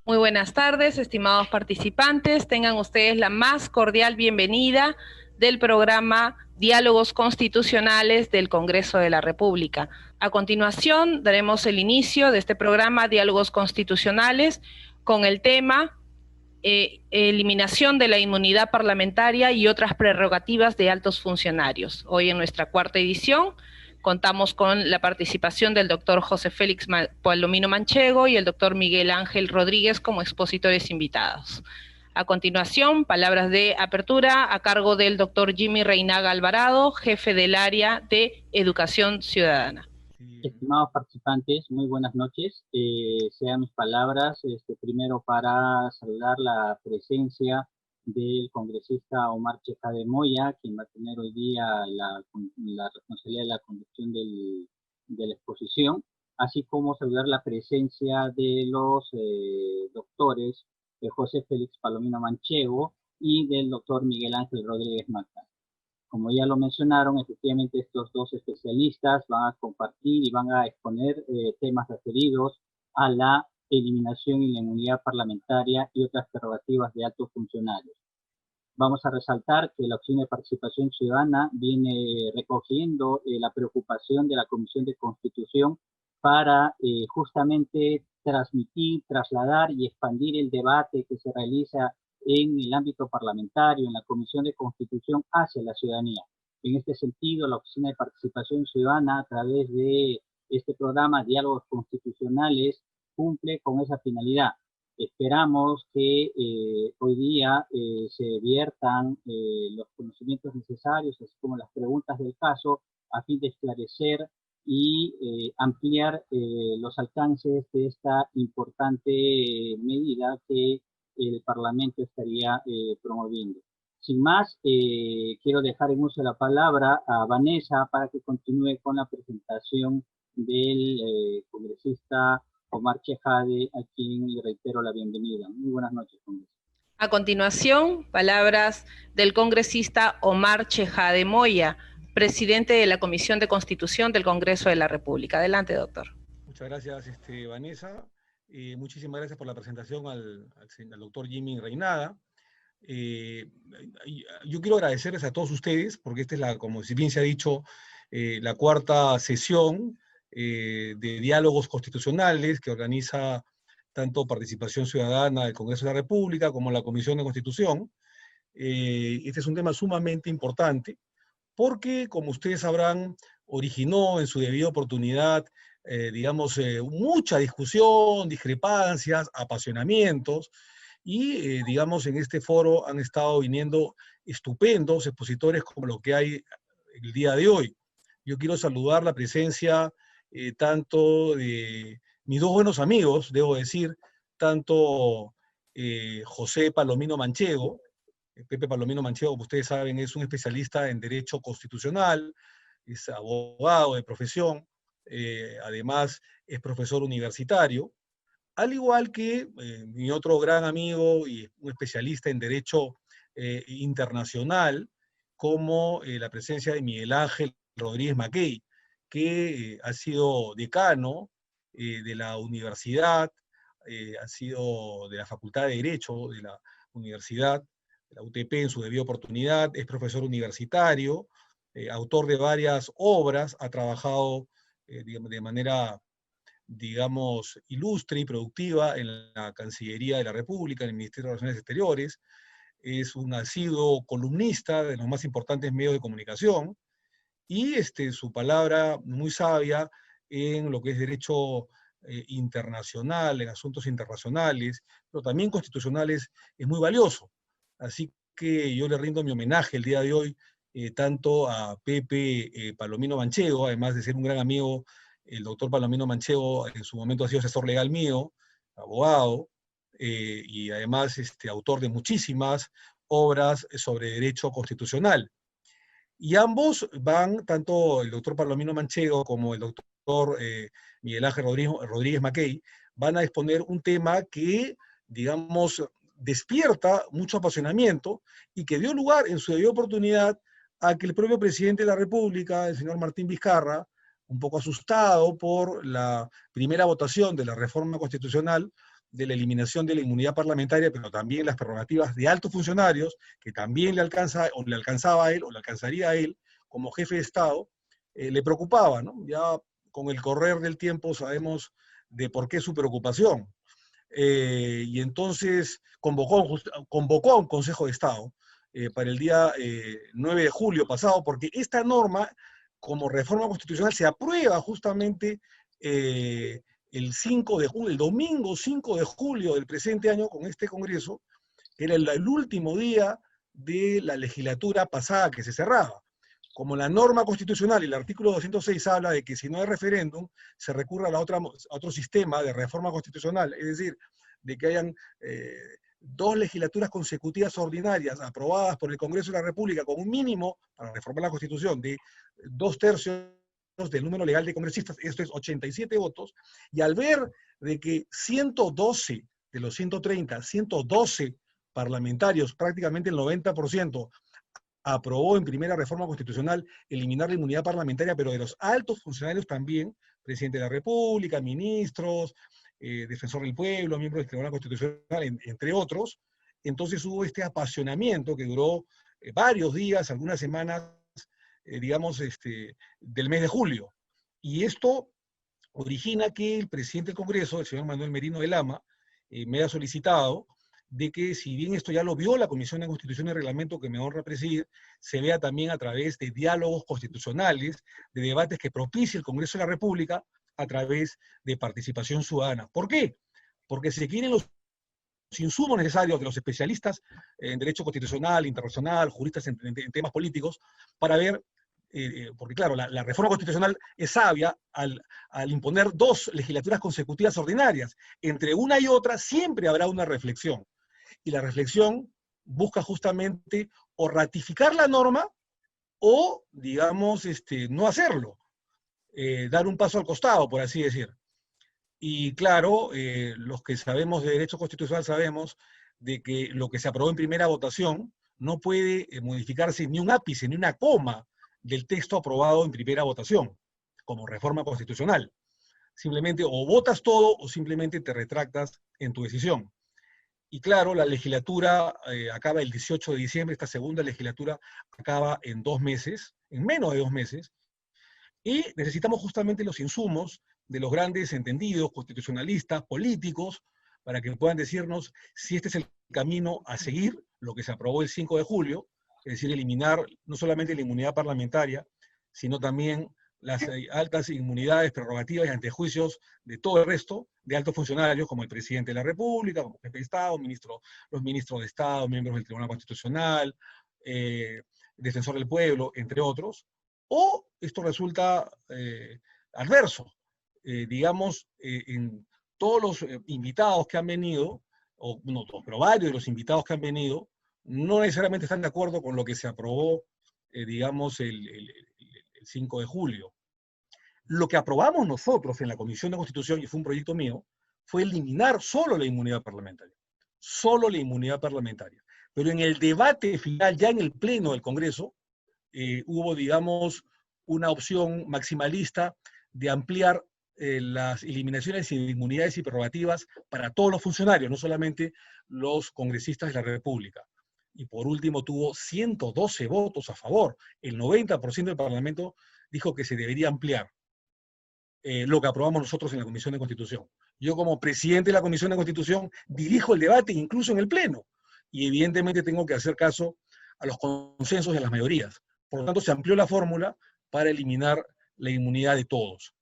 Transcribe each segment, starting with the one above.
Muy buenas tardes, estimados participantes. Tengan ustedes la más cordial bienvenida del programa Diálogos Constitucionales del Congreso de la República. A continuación, daremos el inicio de este programa Diálogos Constitucionales con el tema eliminación de la inmunidad parlamentaria y otras prerrogativas de altos funcionarios. Hoy en nuestra cuarta edición contamos con la participación del doctor José Félix Palomino Manchego y el doctor Miguel Ángel Rodríguez como expositores invitados. A continuación, palabras de apertura a cargo del doctor Jimmy Reinaga Alvarado, jefe del área de Educación Ciudadana. Estimados participantes, muy buenas noches. Sean mis palabras, primero para saludar la presencia del congresista Omar Chejade Moya, quien va a tener hoy día la responsabilidad de la conducción de la exposición, así como saludar la presencia de los doctores José Félix Palomino Manchego y del doctor Miguel Ángel Rodríguez Macta. Como ya lo mencionaron, efectivamente estos dos especialistas van a compartir y van a exponer temas referidos a la eliminación y la inmunidad parlamentaria y otras prerrogativas de altos funcionarios. Vamos a resaltar que la opción de participación ciudadana viene recogiendo la preocupación de la Comisión de Constitución para justamente transmitir, trasladar y expandir el debate que se realiza en el ámbito parlamentario, en la Comisión de Constitución, hacia la ciudadanía. En este sentido, la Oficina de Participación Ciudadana, a través de este programa Diálogos Constitucionales, cumple con esa finalidad. Esperamos que hoy día se viertan los conocimientos necesarios, así como las preguntas del caso, a fin de esclarecer y ampliar los alcances de esta importante medida que el Parlamento estaría promoviendo. Sin más, quiero dejar en uso la palabra a Vanessa para que continúe con la presentación del congresista Omar Chejade, a quien le reitero la bienvenida. Muy buenas noches, congresista. A continuación, palabras del congresista Omar Chejade Moya, presidente de la Comisión de Constitución del Congreso de la República. Adelante, doctor. Muchas gracias, Vanessa. Muchísimas gracias por la presentación al doctor Jimmy Reinaga. Yo quiero agradecerles a todos ustedes, porque esta es, como bien se ha dicho, la cuarta sesión de diálogos constitucionales que organiza tanto Participación Ciudadana del Congreso de la República como la Comisión de Constitución. Este es un tema sumamente importante porque, como ustedes sabrán, originó en su debida oportunidad mucha discusión, discrepancias, apasionamientos, y digamos, en este foro han estado viniendo estupendos expositores como lo que hay el día de hoy. Yo quiero saludar la presencia tanto de mis dos buenos amigos, debo decir, tanto José Palomino Manchego. Pepe Palomino Manchego, como ustedes saben, es un especialista en Derecho Constitucional, es abogado de profesión, además es profesor universitario, al igual que mi otro gran amigo y un especialista en Derecho Internacional, como la presencia de Miguel Ángel Rodríguez Mackey, que ha sido decano de la universidad, ha sido de la Facultad de Derecho de la Universidad, de la UTP en su debida oportunidad, es profesor universitario, autor de varias obras, ha trabajado de manera, digamos, ilustre y productiva en la Cancillería de la República, en el Ministerio de Relaciones Exteriores, es un asiduo columnista de los más importantes medios de comunicación, y su palabra muy sabia en lo que es derecho internacional, en asuntos internacionales, pero también constitucionales, es muy valioso. Así que yo le rindo mi homenaje el día de hoy, tanto a Pepe Palomino Manchego, además de ser un gran amigo. El doctor Palomino Manchego en su momento ha sido asesor legal mío, abogado, y además autor de muchísimas obras sobre derecho constitucional. Y ambos van, tanto el doctor Palomino Manchego como el doctor Miguel Ángel Rodríguez Mackey, van a exponer un tema que, digamos, despierta mucho apasionamiento y que dio lugar en su debida oportunidad a que el propio presidente de la República, el señor Martín Vizcarra, un poco asustado por la primera votación de la reforma constitucional, de la eliminación de la inmunidad parlamentaria, pero también las prerrogativas de altos funcionarios, que también le alcanza, o le alcanzaba a él, o le alcanzaría a él, como jefe de Estado, le preocupaba, ¿no? Ya con el correr del tiempo sabemos de por qué su preocupación. Y entonces convocó a un Consejo de Estado para el día 9 de julio pasado, porque esta norma, como reforma constitucional, se aprueba justamente el 5 de julio, el domingo 5 de julio del presente año con este Congreso, que era el último día de la legislatura pasada que se cerraba. Como la norma constitucional y el artículo 206 habla de que si no hay referéndum, se recurre a otro sistema de reforma constitucional, es decir, de que hayan 2 legislaturas consecutivas ordinarias aprobadas por el Congreso de la República con un mínimo, para reformar la Constitución, de 2/3 del número legal de congresistas, esto es 87 votos, y al ver de que 112 de los 130, 112 parlamentarios, prácticamente el 90%, aprobó en primera reforma constitucional eliminar la inmunidad parlamentaria, pero de los altos funcionarios también, presidente de la República, ministros, defensor del pueblo, miembros del Tribunal Constitucional, entre otros. Entonces hubo este apasionamiento que duró varios días, algunas semanas, digamos, del mes de julio. Y esto origina que el presidente del Congreso, el señor Manuel Merino de Lama, me ha solicitado de que, si bien esto ya lo vio la Comisión de Constitución y Reglamento que me honra presidir, se vea también a través de diálogos constitucionales, de debates que propicie el Congreso de la República a través de participación ciudadana. ¿Por qué? Porque se quieren los insumos necesarios de los especialistas en derecho constitucional, internacional, juristas en temas políticos, para ver, porque claro, la reforma constitucional es sabia al imponer 2 legislaturas consecutivas ordinarias. Entre una y otra siempre habrá una reflexión. Y la reflexión busca justamente o ratificar la norma o, digamos, no hacerlo. Dar un paso al costado, por así decir. Y claro, los que sabemos de derecho constitucional sabemos de que lo que se aprobó en primera votación no puede modificarse ni un ápice, ni una coma del texto aprobado en primera votación, como reforma constitucional. Simplemente o votas todo o simplemente te retractas en tu decisión. Y claro, la legislatura acaba el 18 de diciembre, esta segunda legislatura acaba en 2 meses, en menos de 2 meses, y necesitamos justamente los insumos de los grandes entendidos, constitucionalistas, políticos, para que puedan decirnos si este es el camino a seguir, lo que se aprobó el 5 de julio, es decir, eliminar no solamente la inmunidad parlamentaria, sino también las altas inmunidades, prerrogativas y antejuicios de todo el resto de altos funcionarios, como el presidente de la República, como jefe de Estado, los ministros de Estado, miembros del Tribunal Constitucional, defensor del pueblo, entre otros, o esto resulta adverso. Digamos, en todos los invitados que han venido, o no todos, pero varios de los invitados que han venido, no necesariamente están de acuerdo con lo que se aprobó, digamos, el 5 de julio. Lo que aprobamos nosotros en la Comisión de Constitución, y fue un proyecto mío, fue eliminar solo la inmunidad parlamentaria. Solo la inmunidad parlamentaria. Pero en el debate final, ya en el pleno del Congreso, hubo, digamos, una opción maximalista de ampliar las eliminaciones de inmunidades y prerrogativas para todos los funcionarios, no solamente los congresistas de la República. Y por último tuvo 112 votos a favor. El 90% del Parlamento dijo que se debería ampliar lo que aprobamos nosotros en la Comisión de Constitución. Yo, como presidente de la Comisión de Constitución, dirijo el debate incluso en el Pleno, y evidentemente tengo que hacer caso a los consensos de las mayorías. Por lo tanto, se amplió la fórmula para eliminar la inmunidad de todos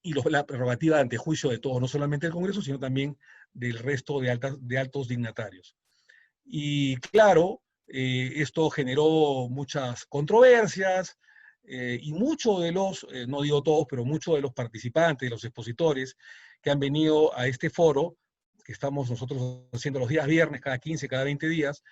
y la prerrogativa de antejuicio de todos, no solamente del Congreso, sino también del resto de altos dignatarios. Y claro, esto generó muchas controversias, y muchos de los, no digo todos, pero muchos de los participantes, de los expositores que han venido a este foro, que estamos nosotros haciendo los días viernes, cada 15, cada 20 días,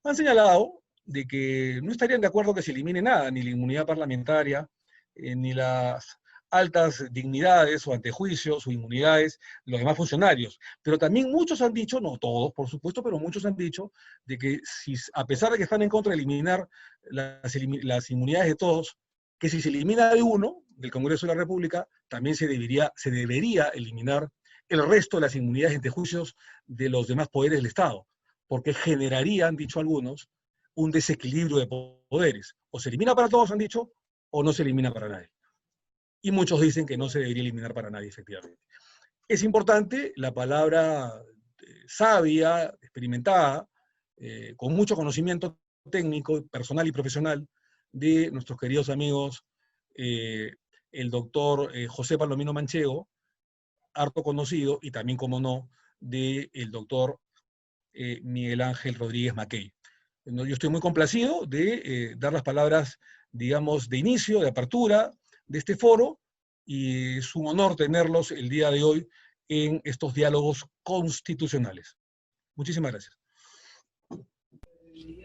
han señalado de que no estarían de acuerdo que se elimine nada, ni la inmunidad parlamentaria, ni las altas dignidades o antejuicios o inmunidades de los demás funcionarios. Pero también muchos han dicho, no todos por supuesto, pero muchos han dicho de que si, a pesar de que están en contra de eliminar las inmunidades de todos, que si se elimina de uno, del Congreso de la República, también se debería eliminar el resto de las inmunidades ante juicios de los demás poderes del Estado, porque generaría, han dicho algunos, un desequilibrio de poderes. O se elimina para todos, han dicho, o no se elimina para nadie. Y muchos dicen que no se debería eliminar para nadie, efectivamente. Es importante la palabra sabia, experimentada, con mucho conocimiento técnico, personal y profesional, de nuestros queridos amigos, el doctor José Palomino Manchego, harto conocido, y también, como no, del doctor Miguel Ángel Rodríguez Mackey. Yo estoy muy complacido de dar las palabras, digamos, de inicio, de apertura de este foro, y es un honor tenerlos el día de hoy en estos diálogos constitucionales. Muchísimas gracias.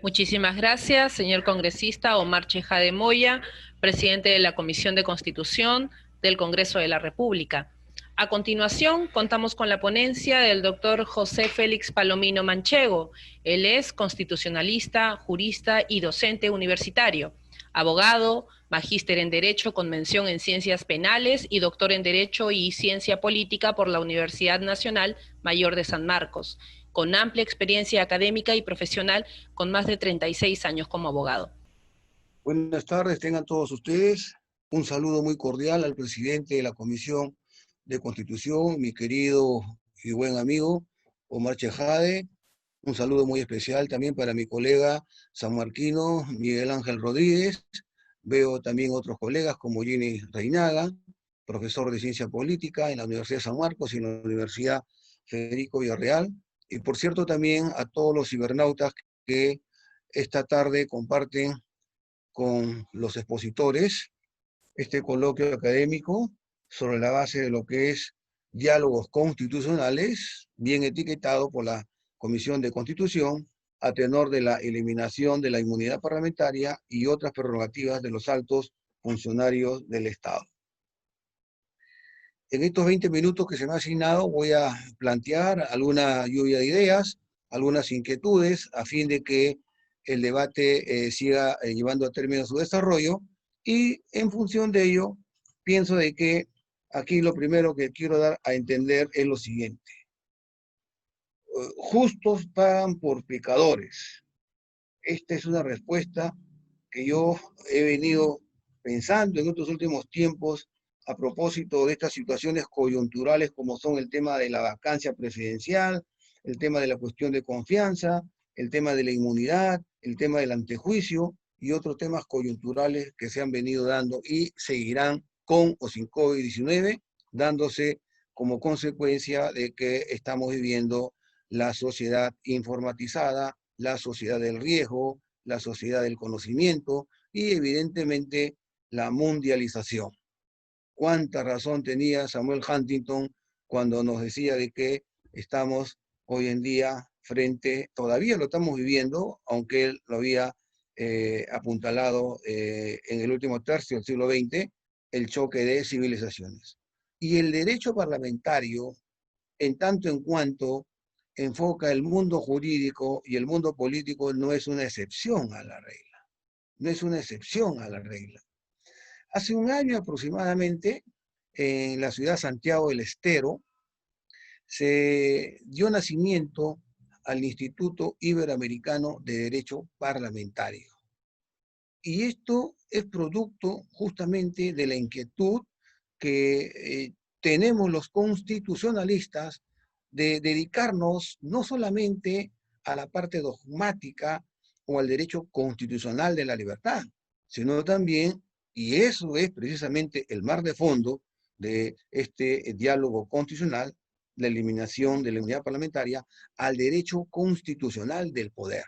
Muchísimas gracias, señor congresista Omar Chejade Moya, presidente de la Comisión de Constitución del Congreso de la República. A continuación, contamos con la ponencia del doctor José Félix Palomino Manchego. Él es constitucionalista, jurista y docente universitario, abogado, magíster en Derecho con mención en Ciencias Penales y doctor en Derecho y Ciencia Política por la Universidad Nacional Mayor de San Marcos, con amplia experiencia académica y profesional, con más de 36 años como abogado. Buenas tardes, tengan todos ustedes. Un saludo muy cordial al presidente de la Comisión de Constitución, mi querido y buen amigo Omar Chejade. Un saludo muy especial también para mi colega sanmarquino Miguel Ángel Rodríguez. Veo también otros colegas como Ginny Reinaga, profesor de Ciencia Política en la Universidad de San Marcos y en la Universidad Federico Villarreal. Y por cierto también a todos los cibernautas que esta tarde comparten con los expositores este coloquio académico sobre la base de lo que es diálogos constitucionales, bien etiquetado por la Comisión de Constitución, a tenor de la eliminación de la inmunidad parlamentaria y otras prerrogativas de los altos funcionarios del Estado. En estos 20 minutos que se me ha asignado voy a plantear alguna lluvia de ideas, algunas inquietudes, a fin de que el debate siga llevando a término su desarrollo, y en función de ello, pienso de que aquí lo primero que quiero dar a entender es lo siguiente. Justos pagan por pecadores. Esta es una respuesta que yo he venido pensando en estos últimos tiempos a propósito de estas situaciones coyunturales como son el tema de la vacancia presidencial, el tema de la cuestión de confianza, el tema de la inmunidad, el tema del antejuicio y otros temas coyunturales que se han venido dando y seguirán con o sin COVID-19, dándose como consecuencia de que estamos viviendo la sociedad informatizada, la sociedad del riesgo, la sociedad del conocimiento y evidentemente la mundialización. ¿Cuánta razón tenía Samuel Huntington cuando nos decía de que estamos hoy en día todavía lo estamos viviendo, aunque él lo había apuntalado en el último tercio del siglo XX, el choque de civilizaciones? Y el derecho parlamentario, en tanto en cuanto enfoca el mundo jurídico y el mundo político, no es una excepción a la regla. No es una excepción a la regla. Hace un año aproximadamente, en la ciudad de Santiago del Estero, se dio nacimiento al Instituto Iberoamericano de Derecho Parlamentario. Y esto es producto justamente de la inquietud que tenemos los constitucionalistas de dedicarnos no solamente a la parte dogmática o al derecho constitucional de la libertad, sino también, y eso es precisamente el mar de fondo de este diálogo constitucional, la eliminación de la inmunidad parlamentaria, al derecho constitucional del poder,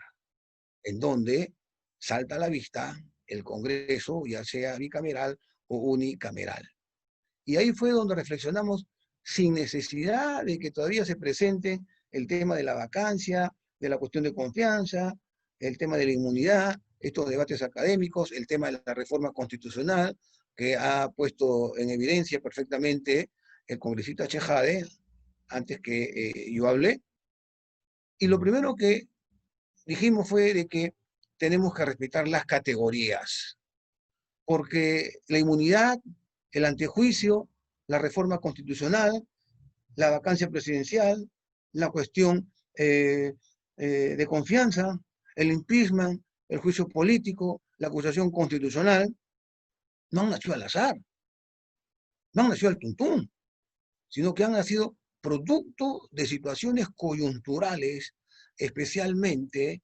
en donde salta a la vista el Congreso, ya sea bicameral o unicameral. Y ahí fue donde reflexionamos, sin necesidad de que todavía se presente el tema de la vacancia, de la cuestión de confianza, el tema de la inmunidad, estos debates académicos, el tema de la reforma constitucional, que ha puesto en evidencia perfectamente el congresista Chejade, antes que yo hablé. Y lo primero que dijimos fue de que tenemos que respetar las categorías, porque la inmunidad, el antejuicio, la reforma constitucional la vacancia presidencial, la cuestión de confianza, el impeachment, el juicio político, la acusación constitucional, no han nacido al azar, no han nacido al tuntún, sino que han nacido producto de situaciones coyunturales, especialmente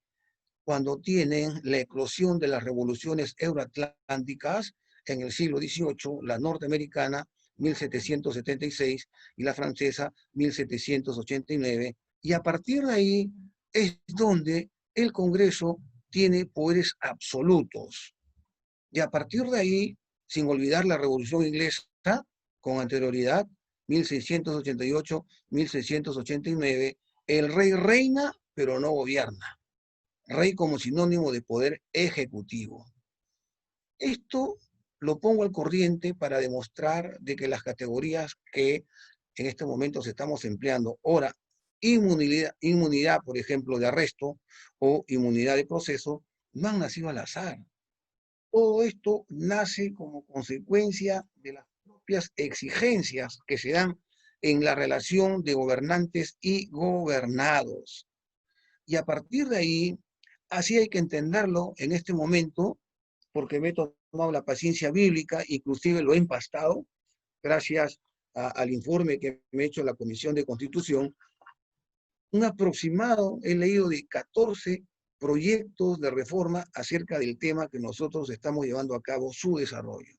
cuando tienen la eclosión de las revoluciones euroatlánticas en el siglo XVIII, la norteamericana 1776 y la francesa 1789, y a partir de ahí es donde el Congreso tiene poderes absolutos. Y a partir de ahí, sin olvidar la Revolución Inglesa, con anterioridad, 1688-1689, el rey reina, pero no gobierna. Rey como sinónimo de poder ejecutivo. Esto lo pongo al corriente para demostrar de que las categorías que en este momento estamos empleando, ahora, inmunidad, por ejemplo, de arresto o inmunidad de proceso, no han nacido al azar. Todo esto nace como consecuencia de las propias exigencias que se dan en la relación de gobernantes y gobernados. Y a partir de ahí, así hay que entenderlo en este momento, porque me he tomado la paciencia bíblica, inclusive lo he empastado, gracias al informe que me ha hecho la Comisión de Constitución, un aproximado, he leído de 14 proyectos de reforma acerca del tema que nosotros estamos llevando a cabo su desarrollo.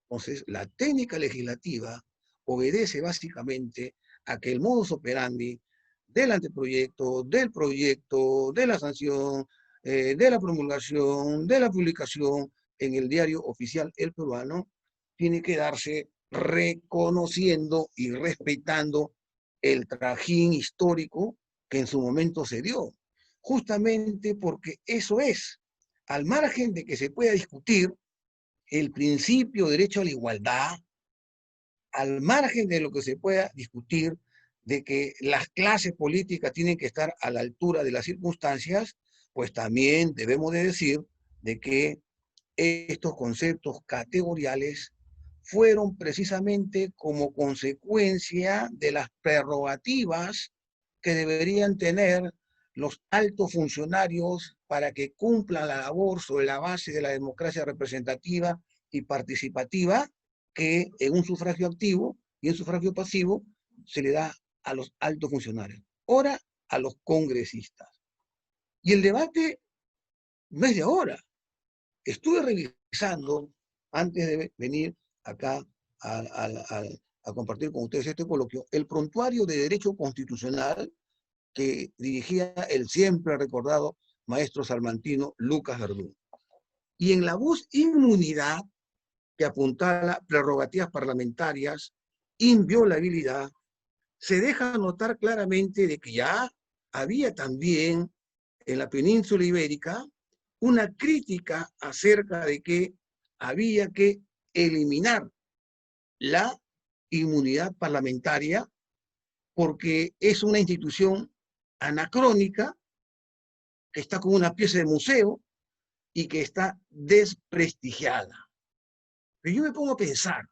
Entonces, la técnica legislativa obedece básicamente a que el modus operandi del anteproyecto, del proyecto, de la sanción, de la promulgación, de la publicación en el diario oficial El Peruano, tiene que darse reconociendo y respetando el trajín histórico que en su momento se dio. Justamente porque eso es, al margen de que se pueda discutir el principio de derecho a la igualdad, al margen de lo que se pueda discutir de que las clases políticas tienen que estar a la altura de las circunstancias, pues también debemos de decir de que estos conceptos categoriales fueron precisamente como consecuencia de las prerrogativas que deberían tener los altos funcionarios para que cumplan la labor sobre la base de la democracia representativa y participativa que en un sufragio activo y en sufragio pasivo se le da a los altos funcionarios. Ahora a los congresistas. Y el debate no es de ahora. Estuve revisando, antes de venir acá a compartir con ustedes este coloquio, el prontuario de Derecho Constitucional que dirigía el siempre recordado maestro salmantino Lucas Verdún. Y en la voz inmunidad, que apuntala prerrogativas parlamentarias, inviolabilidad, se deja notar claramente de que ya había también en la península ibérica una crítica acerca de que había que eliminar la inmunidad parlamentaria porque es una institución anacrónica que está como una pieza de museo y que está desprestigiada. Pero yo me pongo a pensar,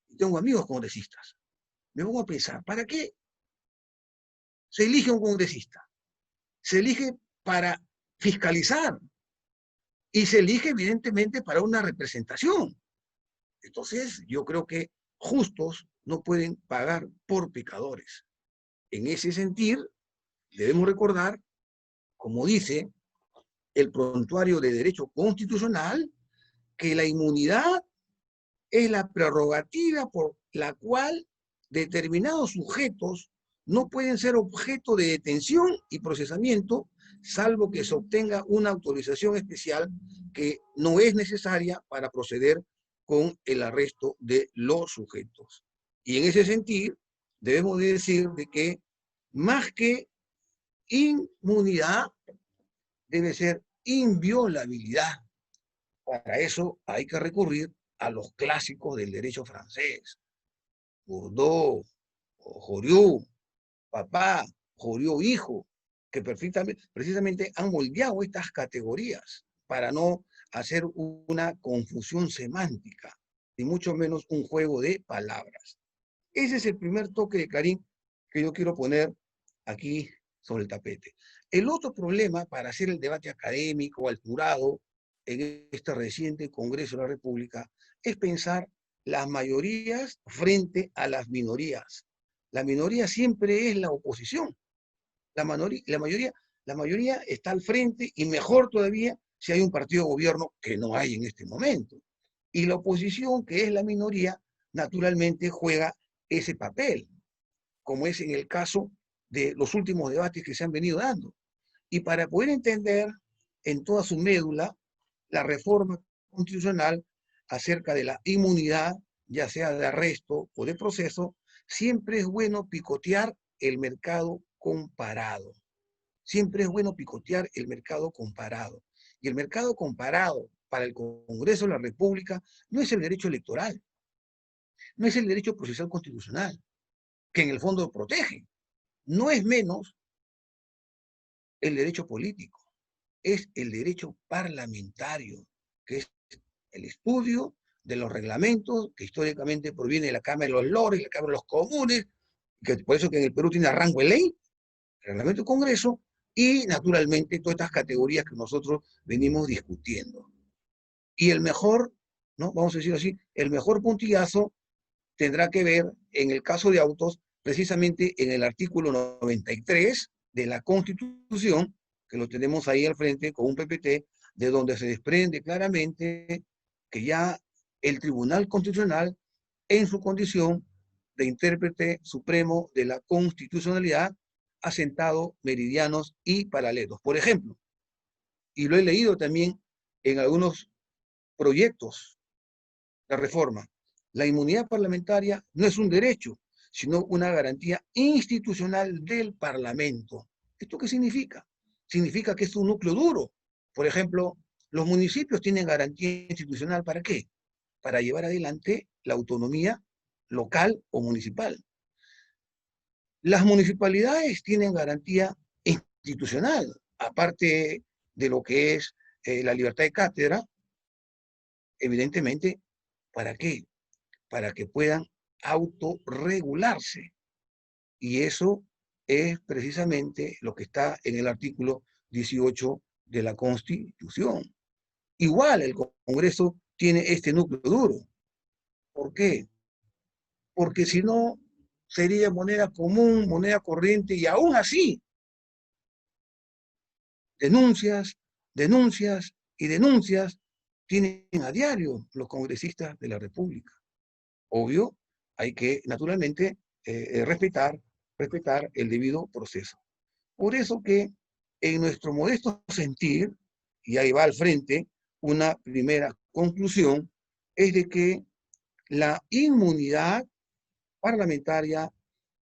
y tengo amigos congresistas, me pongo a pensar, ¿para qué se elige un congresista? Se elige para fiscalizar y se elige evidentemente para una representación. Entonces, yo creo que justos no pueden pagar por pecadores. En ese sentido, debemos recordar, como dice el prontuario de Derecho Constitucional, que la inmunidad es la prerrogativa por la cual determinados sujetos no pueden ser objeto de detención y procesamiento, salvo que se obtenga una autorización especial que no es necesaria para proceder con el arresto de los sujetos. Y en ese sentido, debemos de decir de que más que inmunidad, debe ser inviolabilidad. Para eso hay que recurrir a los clásicos del derecho francés. Bourdieu, Joriot, papá, Joriot hijo, que precisamente han moldeado estas categorías para no hacer una confusión semántica, ni mucho menos un juego de palabras. Ese es el primer toque de clarín que yo quiero poner aquí sobre el tapete. El otro problema para hacer el debate académico, alturado, en este reciente Congreso de la República, es pensar las mayorías frente a las minorías. La minoría siempre es la oposición. La mayoría está al frente y mejor todavía si hay un partido de gobierno que no hay en este momento. Y la oposición, que es la minoría, naturalmente juega ese papel, como es en el caso de los últimos debates que se han venido dando. Y para poder entender en toda su médula la reforma constitucional acerca de la inmunidad, ya sea de arresto o de proceso, siempre es bueno picotear el mercado comparado. Siempre es bueno picotear el mercado comparado. Y el mercado comparado para el Congreso de la República no es el derecho electoral, no es el derecho procesal constitucional, que en el fondo lo protege. No es menos el derecho político, es el derecho parlamentario, que es el estudio de los reglamentos que históricamente proviene de la Cámara de los Lores, la Cámara de los Comunes, que por eso que en el Perú tiene rango de ley, el reglamento del Congreso, y naturalmente todas estas categorías que nosotros venimos discutiendo. Y el mejor, ¿no? Vamos a decirlo así, el mejor puntillazo tendrá que ver, en el caso de autos, precisamente en el artículo 93 de la Constitución, que lo tenemos ahí al frente con un PPT, de donde se desprende claramente que ya el Tribunal Constitucional, en su condición de intérprete supremo de la constitucionalidad, ha sentado meridianos y paralelos. Por ejemplo, y lo he leído también en algunos proyectos de reforma, la inmunidad parlamentaria no es un derecho, sino una garantía institucional del Parlamento. ¿Esto qué significa? Significa que es un núcleo duro. Por ejemplo, los municipios tienen garantía institucional ¿para qué? Para llevar adelante la autonomía local o municipal. Las municipalidades tienen garantía institucional, aparte de lo que es la libertad de cátedra, evidentemente, ¿para qué? Para que puedan autorregularse. Y eso es precisamente lo que está en el artículo 18 de la Constitución. Igual el Congreso tiene este núcleo duro. ¿Por qué? Porque si no, sería moneda común, moneda corriente, y aún así, denuncias, denuncias y denuncias tienen a diario los congresistas de la República. Obvio, hay que, naturalmente, respetar el debido proceso. Por eso que, en nuestro modesto sentir, y ahí va al frente, una primera conclusión, es de que la inmunidad parlamentaria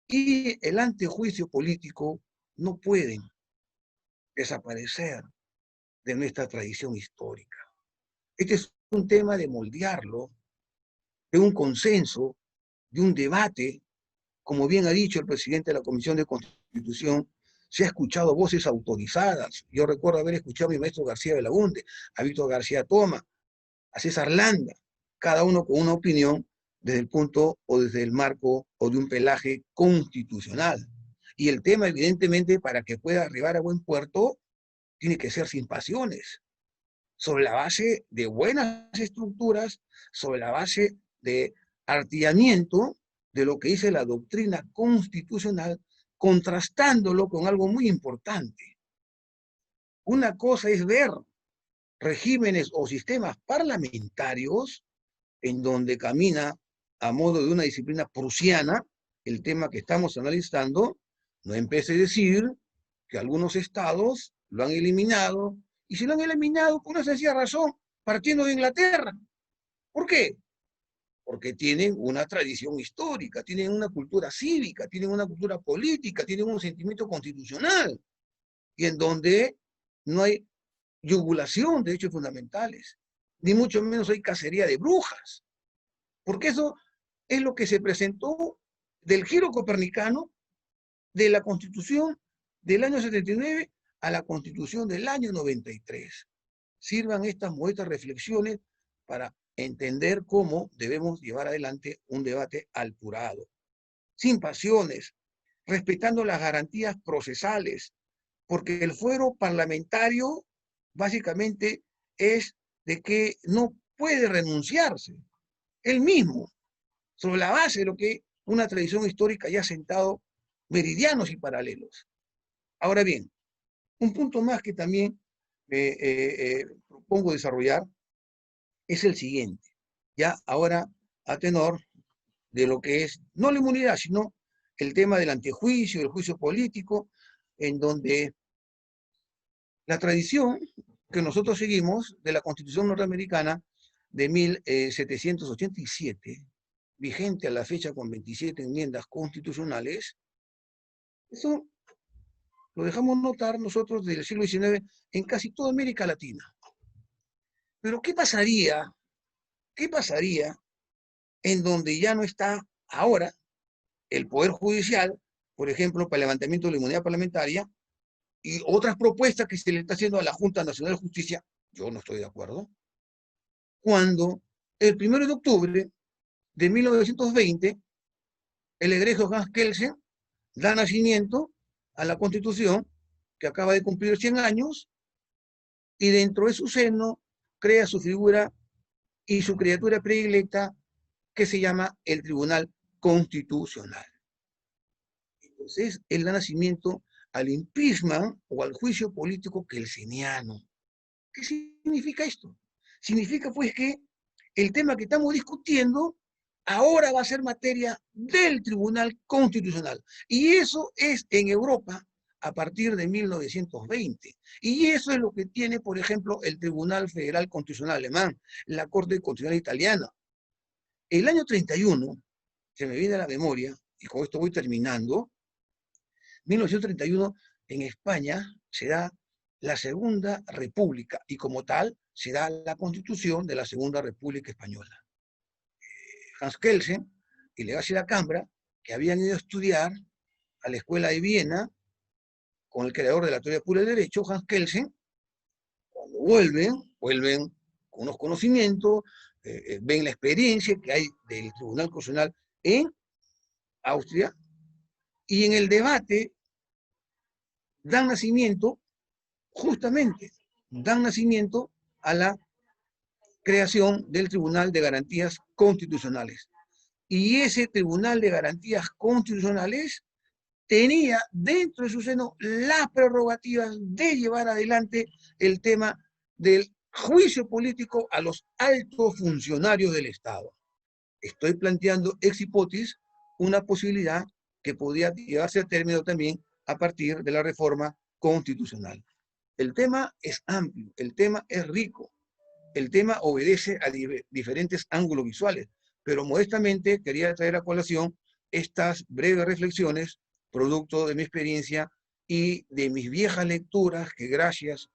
y el antejuicio político no pueden desaparecer de nuestra tradición histórica. Este es un tema de moldearlo, de un consenso, de un debate. Como bien ha dicho el presidente de la Comisión de Constitución, se ha escuchado voces autorizadas. Yo recuerdo haber escuchado a mi maestro García Belaunde, a Víctor García Toma, a César Landa, cada uno con una opinión desde el punto o desde el marco o de un pelaje constitucional. Y el tema, evidentemente, para que pueda arribar a buen puerto, tiene que ser sin pasiones, sobre la base de buenas estructuras, sobre la base de artillamiento de lo que dice la doctrina constitucional, contrastándolo con algo muy importante. Una cosa es ver regímenes o sistemas parlamentarios en donde camina a modo de una disciplina prusiana el tema que estamos analizando. No empiece a decir que algunos estados lo han eliminado, y si lo han eliminado por una sencilla razón, partiendo de Inglaterra. ¿Por qué? Porque tienen una tradición histórica, tienen una cultura cívica, tienen una cultura política, tienen un sentimiento constitucional, y en donde no hay yugulación de derechos fundamentales, ni mucho menos hay cacería de brujas, porque eso es lo que se presentó del giro copernicano de la Constitución del año 79 a la Constitución del año 93. Sirvan estas modestas reflexiones para entender cómo debemos llevar adelante un debate alturado. sin pasiones, respetando las garantías procesales, porque el fuero parlamentario básicamente es de que no puede renunciarse él mismo, sobre la base de lo que una tradición histórica ya ha sentado meridianos y paralelos. Ahora bien, un punto más que también propongo desarrollar es el siguiente, ya ahora a tenor de lo que es, no la inmunidad, sino el tema del antejuicio, el juicio político, en donde la tradición que nosotros seguimos de la Constitución norteamericana de 1787, vigente a la fecha con 27 enmiendas constitucionales, eso lo dejamos notar nosotros desde el siglo XIX en casi toda América Latina. Pero ¿qué pasaría en donde ya no está ahora el Poder Judicial, por ejemplo, para el levantamiento de la inmunidad parlamentaria, y otras propuestas que se le está haciendo a la Junta Nacional de Justicia? Yo no estoy de acuerdo. Cuando el 1 de octubre de 1920, el egregio Hans Kelsen da nacimiento a la Constitución, que acaba de cumplir 100 años, y dentro de su seno crea su figura y su criatura predilecta, que se llama el Tribunal Constitucional. Entonces, él da nacimiento al impeachment o al juicio político kelseniano. ¿Qué significa esto? Significa pues que el tema que estamos discutiendo ahora va a ser materia del Tribunal Constitucional. Y eso es en Europa a partir de 1920. Y eso es lo que tiene, por ejemplo, el Tribunal Federal Constitucional Alemán, la Corte Constitucional Italiana. El año 31, se me viene a la memoria, y con esto voy terminando, 1931 en España se da la Segunda República, y como tal se da la Constitución de la Segunda República Española. Hans Kelsen y Legacy La Cambra, que habían ido a estudiar a la Escuela de Viena con el creador de la teoría pura del derecho, Hans Kelsen, cuando vuelven con unos conocimientos, ven la experiencia que hay del Tribunal Constitucional en Austria, y en el debate dan nacimiento a la creación del Tribunal de Garantías Constitucionales. Y ese Tribunal de Garantías Constitucionales tenía dentro de su seno las prerrogativas de llevar adelante el tema del juicio político a los altos funcionarios del Estado. Estoy planteando ex hipótesis una posibilidad que podía llevarse a término también a partir de la reforma constitucional. El tema es amplio, el tema es rico, el tema obedece a diferentes ángulos visuales, pero modestamente quería traer a colación estas breves reflexiones, producto de mi experiencia y de mis viejas lecturas, que gracias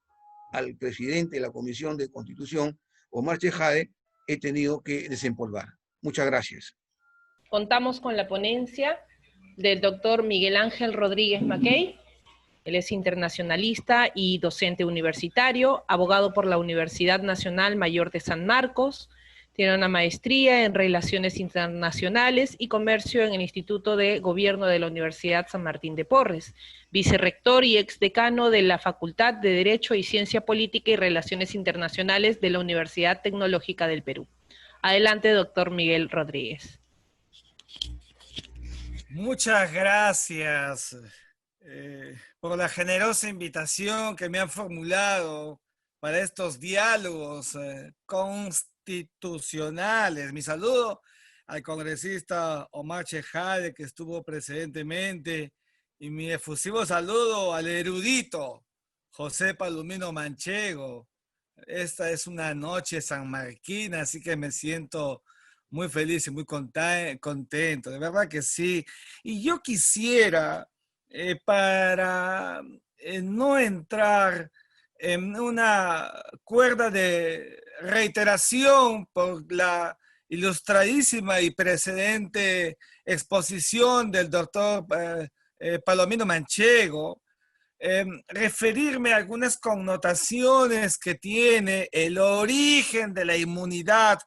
al presidente de la Comisión de Constitución, Omar Chejade, he tenido que desempolvar. Muchas gracias. Contamos con la ponencia del doctor Miguel Ángel Rodríguez Mackey. Él es internacionalista y docente universitario, abogado por la Universidad Nacional Mayor de San Marcos, tiene una maestría en Relaciones Internacionales y Comercio en el Instituto de Gobierno de la Universidad San Martín de Porres, vicerrector y exdecano de la Facultad de Derecho y Ciencia Política y Relaciones Internacionales de la Universidad Tecnológica del Perú. Adelante, doctor Miguel Rodríguez. Muchas gracias por la generosa invitación que me han formulado para estos diálogos constitucionales. Mi saludo al congresista Omar Chejade, que estuvo precedentemente, y mi efusivo saludo al erudito José Palomino Manchego. Esta es una noche sanmarquina, así que me siento muy feliz y muy contento, de verdad que sí. Y yo quisiera, para no entrar en una cuerda de reiteración por la ilustradísima y precedente exposición del doctor Palomino Manchego, referirme a algunas connotaciones que tiene el origen de la inmunidad,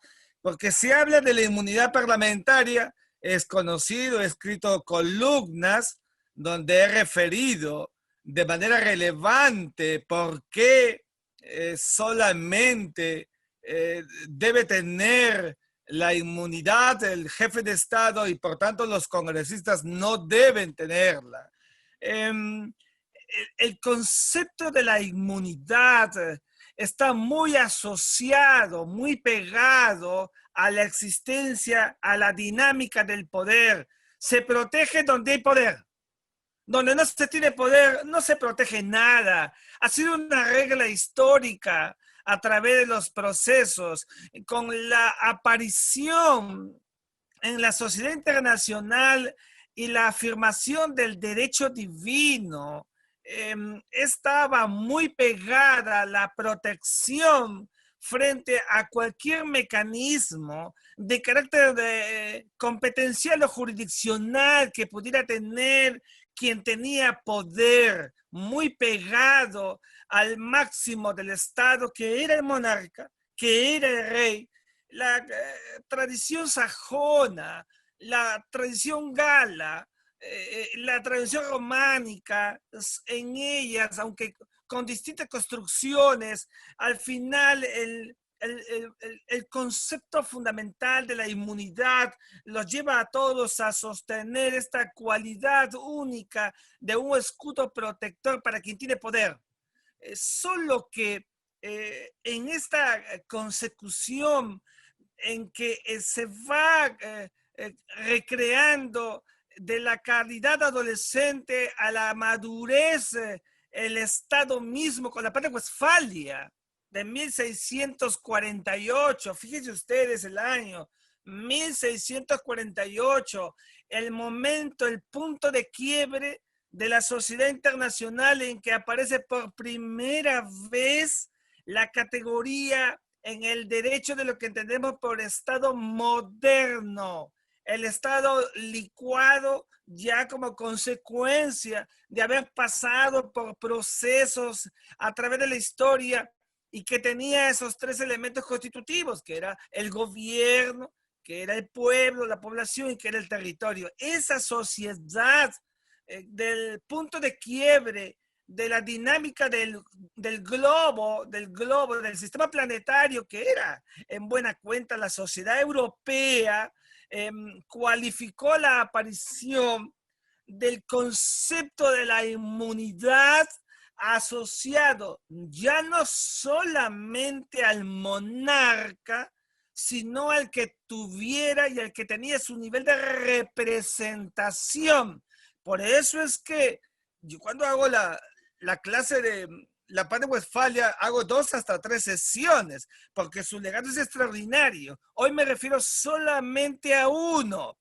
porque se habla de la inmunidad parlamentaria es conocido, he escrito columnas donde he referido de manera relevante por qué solamente debe tener la inmunidad el jefe de Estado y por tanto los congresistas no deben tenerla. El concepto de la inmunidad está muy asociado, muy pegado a la existencia, a la dinámica del poder. Se protege donde hay poder. Donde no se tiene poder, no se protege nada. Ha sido una regla histórica a través de los procesos, con la aparición en la sociedad internacional y la afirmación del derecho divino. Estaba muy pegada la protección frente a cualquier mecanismo de carácter competencial o jurisdiccional que pudiera tener quien tenía poder, muy pegado al máximo del Estado, que era el monarca, que era el rey. La tradición sajona, la tradición gala, la tradición románica, en ellas, aunque con distintas construcciones, al final el concepto fundamental de la inmunidad los lleva a todos a sostener esta cualidad única de un escudo protector para quien tiene poder. Solo que en esta consecución en que se va recreando de la calidad adolescente a la madurez, el Estado mismo con la Patria de Westfalia de 1648, fíjense ustedes el año 1648, el momento, el punto de quiebre de la sociedad internacional en que aparece por primera vez la categoría en el derecho de lo que entendemos por Estado moderno, el Estado licuado ya como consecuencia de haber pasado por procesos a través de la historia y que tenía esos tres elementos constitutivos, que era el gobierno, que era el pueblo, la población y que era el territorio. Esa sociedad del punto de quiebre de la dinámica del globo, del sistema planetario, que era en buena cuenta la sociedad europea, cualificó la aparición del concepto de la inmunidad asociado ya no solamente al monarca, sino al que tuviera y al que tenía su nivel de representación. Por eso es que yo cuando hago la clase de la Paz de Westfalia, hago 2 hasta 3 sesiones, porque su legado es extraordinario. Hoy me refiero solamente a uno.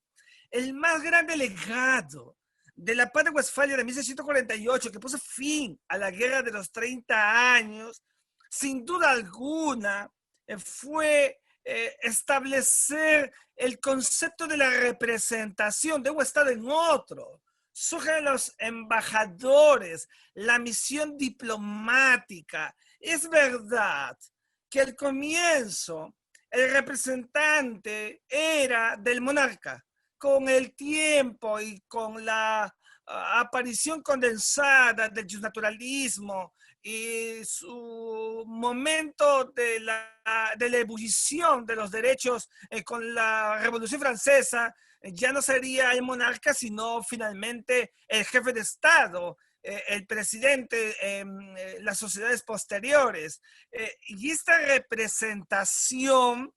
El más grande legado de la Paz de Westfalia de 1648, que puso fin a la Guerra de los 30 años, sin duda alguna, fue establecer el concepto de la representación de un Estado en otro. Surgen los embajadores, la misión diplomática. Es verdad que al comienzo el representante era del monarca. Con el tiempo y con la aparición condensada del justnaturalismo y su momento de la ebullición de los derechos con la Revolución Francesa, ya no sería el monarca, sino finalmente el jefe de Estado, el presidente, las sociedades posteriores. Y esta representación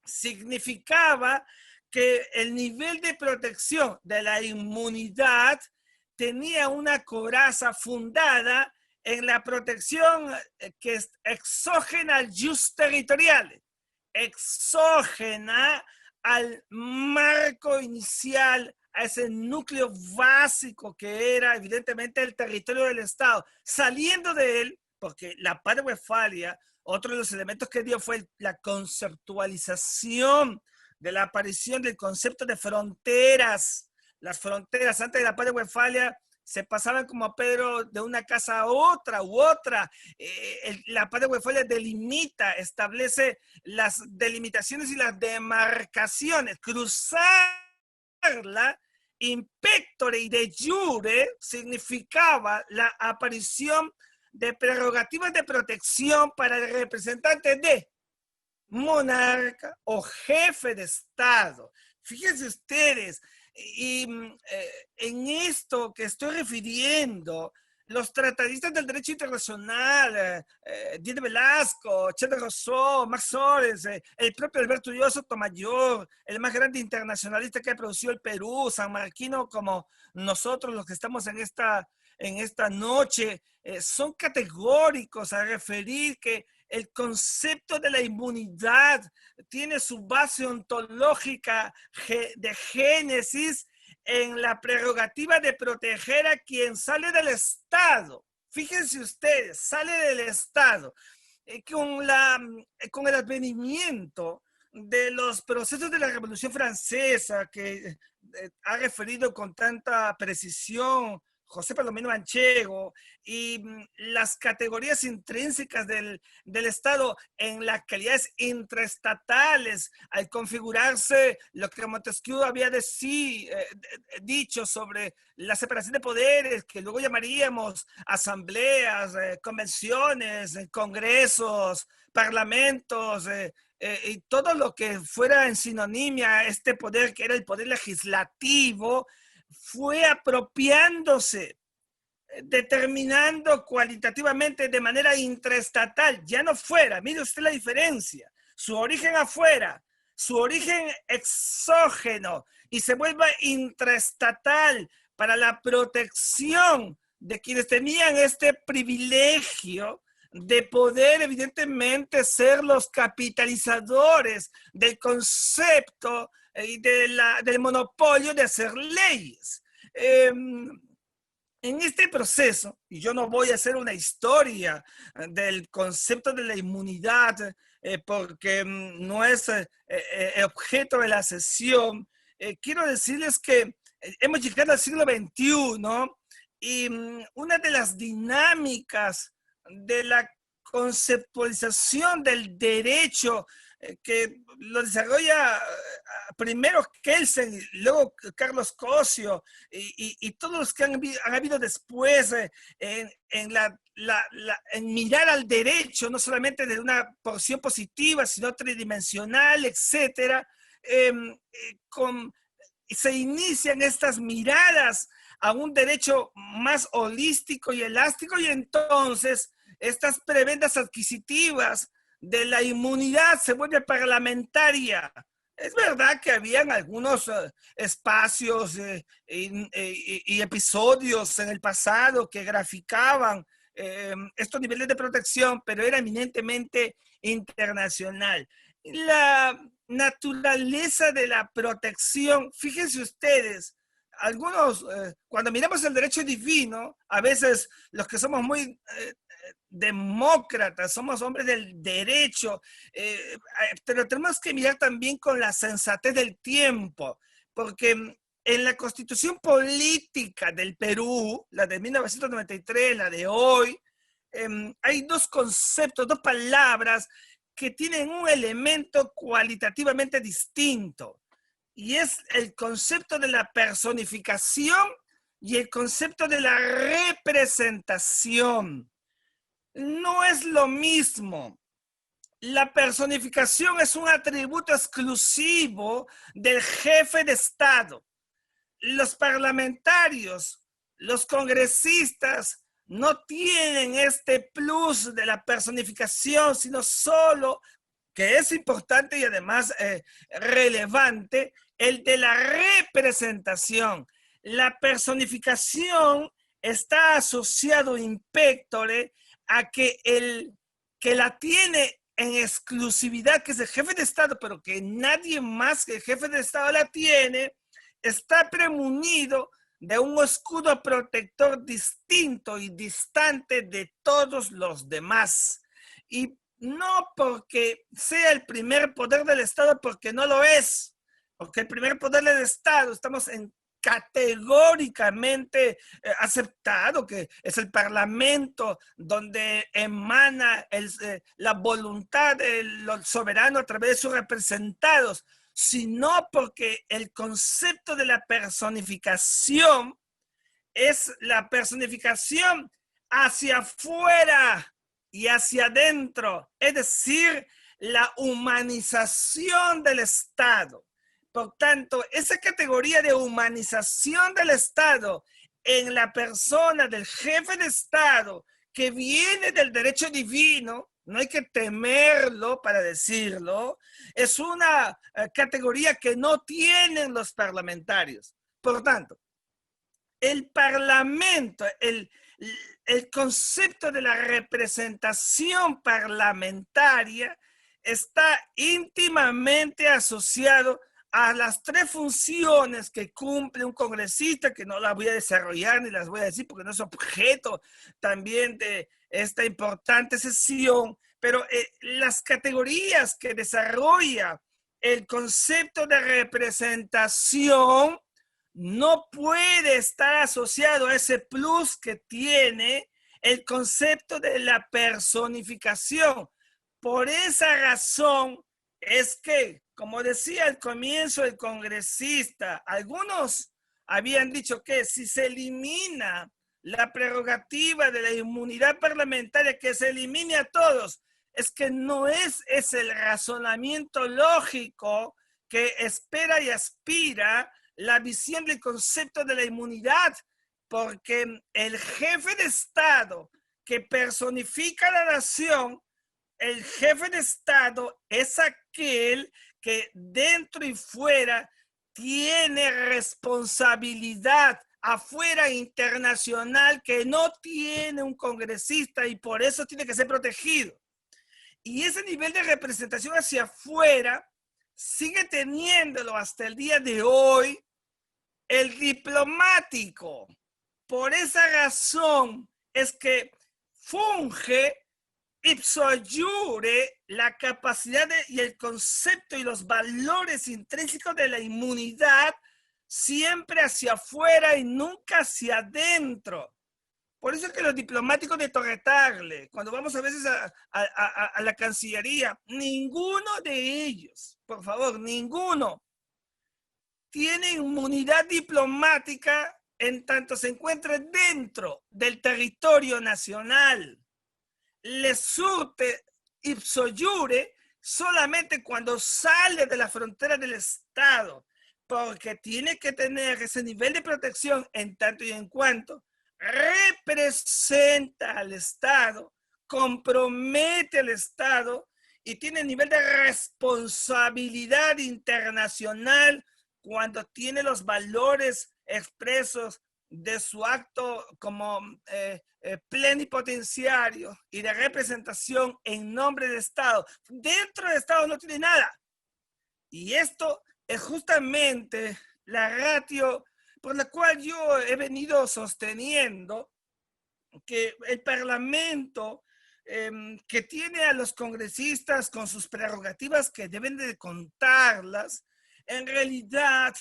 significaba que el nivel de protección de la inmunidad tenía una coraza fundada en la protección que es exógena al jus territorial, exógena al marco inicial, a ese núcleo básico que era evidentemente el territorio del Estado. Saliendo de él, porque la Paz de Westfalia, otro de los elementos que dio fue la conceptualización de la aparición del concepto de fronteras. Las fronteras antes de la Paz de Westfalia se pasaban como Pedro de una casa a otra u otra. La Paz de Westfalia delimita, establece las delimitaciones y las demarcaciones. Cruzar rechazarla, in pectore y de jure significaba la aparición de prerrogativas de protección para el representante de monarca o jefe de Estado. Fíjense ustedes, y en esto que estoy refiriendo, los tratadistas del derecho internacional, Diego Velasco, Charles Rousseau, Max Sores, el propio Alberto Ulloa Sotomayor, el más grande internacionalista que ha producido el Perú, sanmarquino como nosotros los que estamos en esta noche, son categóricos a referir que el concepto de la inmunidad tiene su base ontológica de Génesis en la prerrogativa de proteger a quien sale del Estado. Fíjense ustedes, sale del Estado. Con el advenimiento de los procesos de la Revolución Francesa, que ha referido con tanta precisión José Palomino Manchego, y las categorías intrínsecas del Estado en las calidades intraestatales, al configurarse lo que Montesquieu había dicho sobre la separación de poderes, que luego llamaríamos asambleas, convenciones, congresos, parlamentos, y todo lo que fuera en sinonimia a este poder que era el poder legislativo, fue apropiándose, determinando cualitativamente de manera intraestatal, ya no fuera, mire usted la diferencia, su origen afuera, su origen exógeno, y se vuelve intraestatal para la protección de quienes tenían este privilegio de poder evidentemente ser los capitalizadores del concepto y del monopolio de hacer leyes. En este proceso, y yo no voy a hacer una historia del concepto de la inmunidad, porque no es objeto de la sesión, quiero decirles que hemos llegado al siglo XXI, ¿no? Y una de las dinámicas de la conceptualización del derecho que lo desarrolla primero Kelsen, luego Carlos Cosio y todos los que han habido después en mirar al derecho, no solamente de una porción positiva, sino tridimensional, etcétera, se inician estas miradas a un derecho más holístico y elástico, y entonces estas prebendas adquisitivas de la inmunidad se vuelve parlamentaria. Es verdad que habían algunos espacios y episodios en el pasado que graficaban estos niveles de protección, pero era eminentemente internacional. La naturaleza de la protección, fíjense ustedes, algunos, cuando miramos el derecho divino, a veces los que somos muy demócratas, somos hombres del derecho, pero tenemos que mirar también con la sensatez del tiempo, porque en la Constitución Política del Perú, la de 1993, la de hoy, hay dos conceptos, dos palabras que tienen un elemento cualitativamente distinto, y es el concepto de la personificación y el concepto de la representación. No es lo mismo. La personificación es un atributo exclusivo del jefe de Estado. Los parlamentarios, los congresistas, no tienen este plus de la personificación, sino solo, que es importante y además relevante, el de la representación. La personificación está asociado in pectore a que el que la tiene en exclusividad, que es el jefe de Estado, pero que nadie más que el jefe de Estado la tiene, está premunido de un escudo protector distinto y distante de todos los demás. Y no porque sea el primer poder del Estado, porque no lo es, porque el primer poder del Estado, estamos categóricamente aceptado que es el Parlamento donde emana la voluntad del soberano a través de sus representados. sino porque el concepto de la personificación es la personificación hacia afuera y hacia adentro, es decir, la humanización del Estado. Por tanto, esa categoría de humanización del Estado en la persona del jefe de Estado, que viene del derecho divino, no hay que temerlo para decirlo, es una categoría que no tienen los parlamentarios. Por tanto, el parlamento, el concepto de la representación parlamentaria está íntimamente asociado a las tres funciones que cumple un congresista, que no las voy a desarrollar ni las voy a decir porque no es objeto también de esta importante sesión, pero las categorías que desarrolla el concepto de representación no puede estar asociado a ese plus que tiene el concepto de la personificación. Por esa razón es que, como decía al comienzo el congresista, algunos habían dicho que si se elimina la prerrogativa de la inmunidad parlamentaria, que se elimine a todos, es que no es el razonamiento lógico que espera y aspira la visión del concepto de la inmunidad, porque el jefe de Estado que personifica la nación, el jefe de Estado es aquel que dentro y fuera tiene responsabilidad afuera internacional que no tiene un congresista y por eso tiene que ser protegido. Y ese nivel de representación hacia afuera sigue teniéndolo hasta el día de hoy el diplomático. Por esa razón es que funge ipso iure la capacidad y el concepto y los valores intrínsecos de la inmunidad siempre hacia afuera y nunca hacia adentro. Por eso es que los diplomáticos de Torre Tagle, cuando vamos a veces a la Cancillería, ninguno de ellos, por favor, ninguno, tiene inmunidad diplomática en tanto se encuentre dentro del territorio nacional. Le surte ipso iure solamente cuando sale de la frontera del Estado, porque tiene que tener ese nivel de protección en tanto y en cuanto representa al Estado, compromete al Estado y tiene nivel de responsabilidad internacional cuando tiene los valores expresos de su acto como plenipotenciario y de representación en nombre del Estado. Dentro del Estado no tiene nada. Y esto es justamente la ratio por la cual yo he venido sosteniendo que el Parlamento, que tiene a los congresistas con sus prerrogativas que deben de contarlas, en realidad,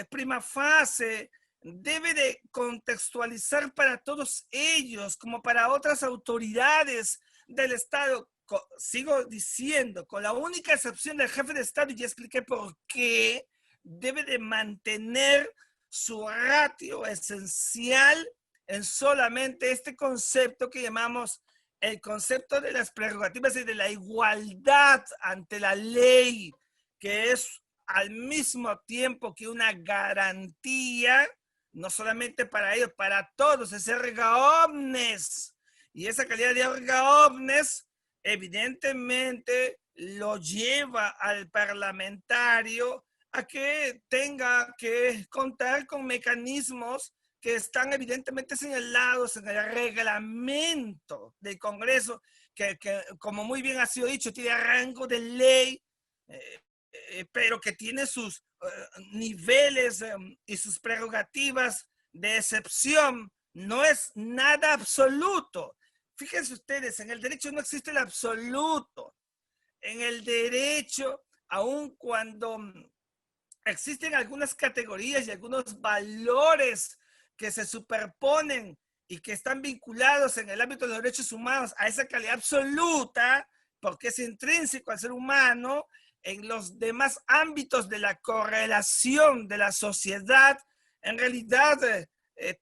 prima facie, debe de contextualizar para todos ellos, como para otras autoridades del Estado. Sigo diciendo, con la única excepción del jefe de Estado, y ya expliqué por qué, debe de mantener su ratio esencial en solamente este concepto que llamamos el concepto de las prerrogativas y de la igualdad ante la ley, que es al mismo tiempo que una garantía, no solamente para ellos, para todos, es erga omnes. Y esa calidad de erga omnes evidentemente lo lleva al parlamentario a que tenga que contar con mecanismos que están evidentemente señalados en el reglamento del Congreso, que como muy bien ha sido dicho, tiene rango de ley, pero que tiene sus niveles y sus prerrogativas de excepción. No es nada absoluto. Fíjense ustedes, en el derecho no existe el absoluto. En el derecho, aun cuando existen algunas categorías y algunos valores que se superponen y que están vinculados en el ámbito de los derechos humanos a esa calidad absoluta, porque es intrínseco al ser humano, en los demás ámbitos de la correlación de la sociedad, en realidad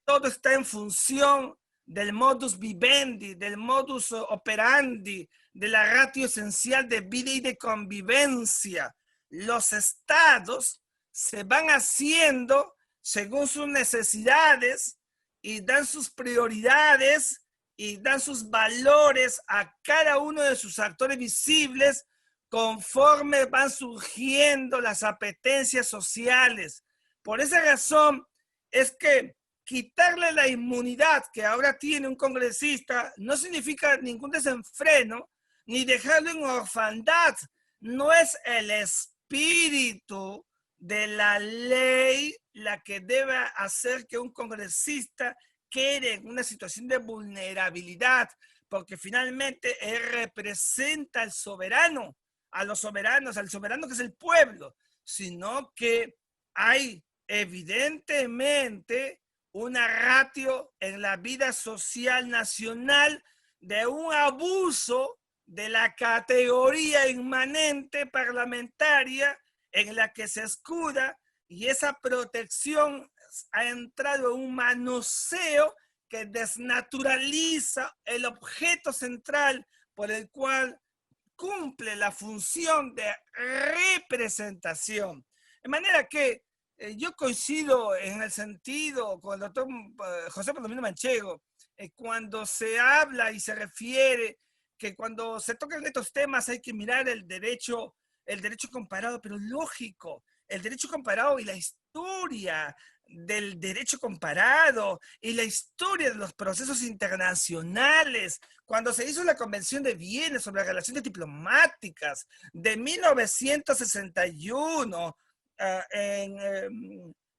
todo está en función del modus vivendi, del modus operandi, de la ratio esencial de vida y de convivencia. Los estados se van haciendo según sus necesidades y dan sus prioridades y dan sus valores a cada uno de sus actores visibles conforme van surgiendo las apetencias sociales. Por esa razón es que quitarle la inmunidad que ahora tiene un congresista no significa ningún desenfreno, ni dejarlo en orfandad. No es el espíritu de la ley la que debe hacer que un congresista quede en una situación de vulnerabilidad, porque finalmente él representa al soberano, a los soberanos, al soberano que es el pueblo, sino que hay evidentemente una ratio en la vida social nacional de un abuso de la categoría inmanente parlamentaria en la que se escuda, y esa protección ha entrado en un manoseo que desnaturaliza el objeto central por el cual cumple la función de representación. De manera que yo coincido en el sentido con el doctor José Palomino Manchego, cuando se habla y se refiere que cuando se tocan estos temas hay que mirar el derecho comparado, pero lógico, el derecho comparado y la historia del derecho comparado y la historia de los procesos internacionales. Cuando se hizo la Convención de Viena sobre las relaciones diplomáticas de 1961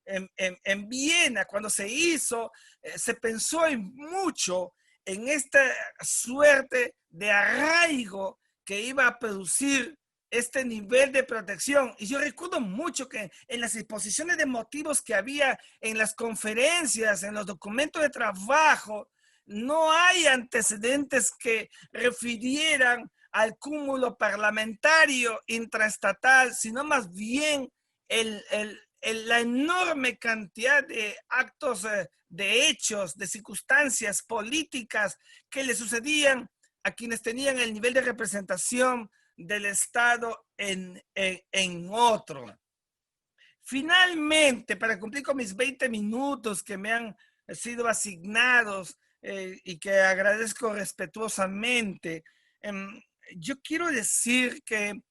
en Viena, cuando se hizo, se pensó mucho en esta suerte de arraigo que iba a producir este nivel de protección. Y yo recuerdo mucho que en las exposiciones de motivos que había en las conferencias, en los documentos de trabajo, no hay antecedentes que refirieran al cúmulo parlamentario intraestatal, sino más bien la enorme cantidad de actos, de hechos, de circunstancias políticas que le sucedían a quienes tenían el nivel de representación del Estado en otro. Finalmente, para cumplir con mis 20 minutos que me han sido asignados y que agradezco respetuosamente, yo quiero decir que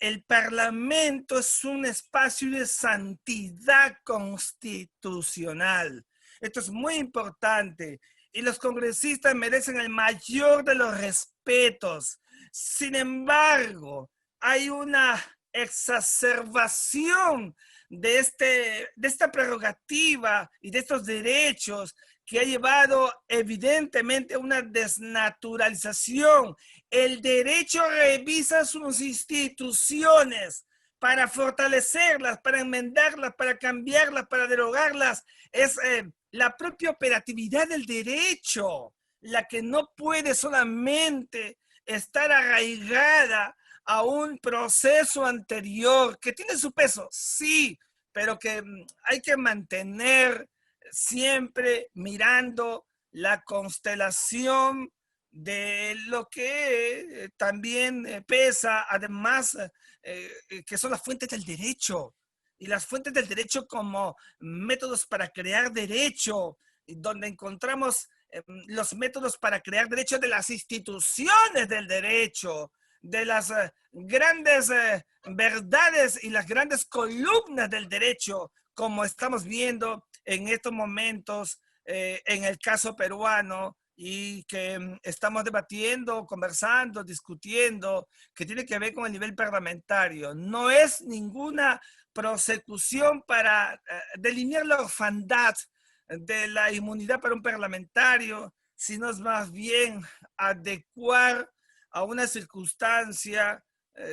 el Parlamento es un espacio de santidad constitucional. Esto es muy importante y los congresistas merecen el mayor de los respetos. Sin embargo, hay una exacerbación de esta prerrogativa y de estos derechos que ha llevado evidentemente a una desnaturalización. El derecho revisa sus instituciones para fortalecerlas, para enmendarlas, para cambiarlas, para derogarlas. Es la propia operatividad del derecho la que no puede solamente estar arraigada a un proceso anterior que tiene su peso, sí, pero que hay que mantener siempre mirando la constelación de lo que también pesa, además, que son las fuentes del derecho, y las fuentes del derecho como métodos para crear derecho, donde encontramos los métodos para crear derecho de las instituciones del derecho, de las grandes verdades y las grandes columnas del derecho, como estamos viendo en estos momentos en el caso peruano, y que estamos debatiendo, conversando, discutiendo, que tiene que ver con el nivel parlamentario. No es ninguna prosecución para delinear la orfandad de la inmunidad para un parlamentario, sino es más bien adecuar a una circunstancia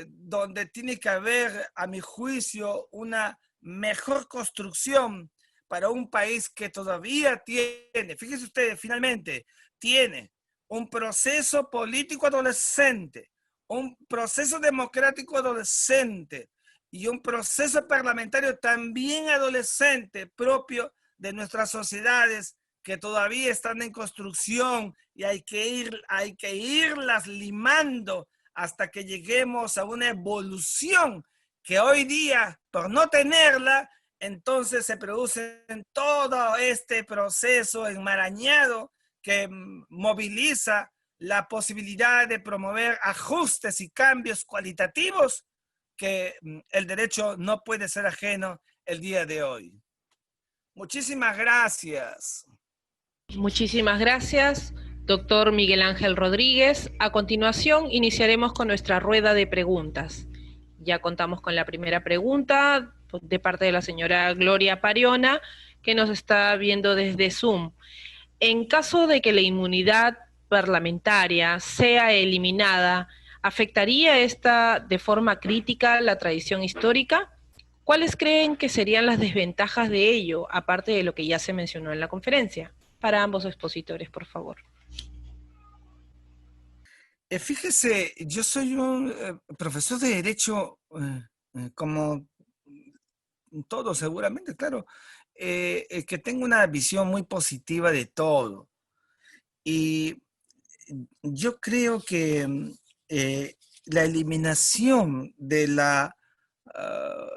donde tiene que haber, a mi juicio, una mejor construcción para un país que todavía tiene, fíjense ustedes, finalmente, tiene un proceso político adolescente, un proceso democrático adolescente y un proceso parlamentario también adolescente propio de nuestras sociedades que todavía están en construcción y hay que irlas limando hasta que lleguemos a una evolución que hoy día, por no tenerla, entonces se produce en todo este proceso enmarañado que moviliza la posibilidad de promover ajustes y cambios cualitativos que el derecho no puede ser ajeno el día de hoy. Muchísimas gracias. Muchísimas gracias, doctor Miguel Ángel Rodríguez. A continuación, iniciaremos con nuestra rueda de preguntas. Ya contamos con la primera pregunta de parte de la señora Gloria Pariona, que nos está viendo desde Zoom. En caso de que la inmunidad parlamentaria sea eliminada, ¿afectaría esta de forma crítica la tradición histórica? ¿Cuáles creen que serían las desventajas de ello, aparte de lo que ya se mencionó en la conferencia? Para ambos expositores, por favor. Fíjese, yo soy un profesor de Derecho, como todos seguramente, claro, que tengo una visión muy positiva de todo. Y yo creo que la eliminación de la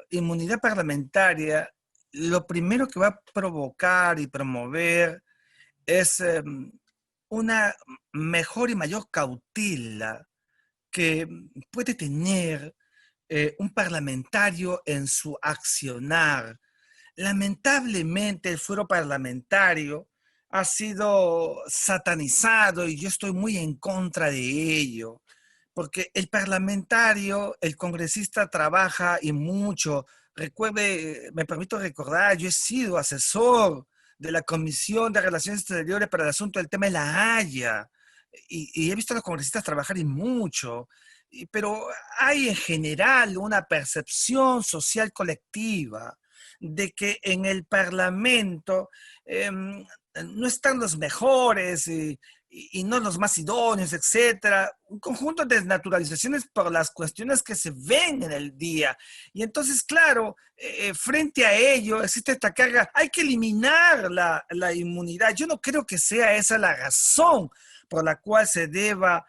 inmunidad parlamentaria, lo primero que va a provocar y promover es una mejor y mayor cautela que puede tener un parlamentario en su accionar. Lamentablemente el fuero parlamentario ha sido satanizado y yo estoy muy en contra de ello, porque el parlamentario, el congresista trabaja y mucho. Recuerde, me permito recordar, yo he sido asesor de la Comisión de Relaciones Exteriores para el asunto del tema de La Haya y he visto a los congresistas trabajar y mucho, pero hay en general una percepción social colectiva de que en el Parlamento no están los mejores y no los más idóneos, etcétera. Un conjunto de desnaturalizaciones por las cuestiones que se ven en el día. Y entonces, claro, frente a ello existe esta carga, hay que eliminar la inmunidad. Yo no creo que sea esa la razón por la cual se deba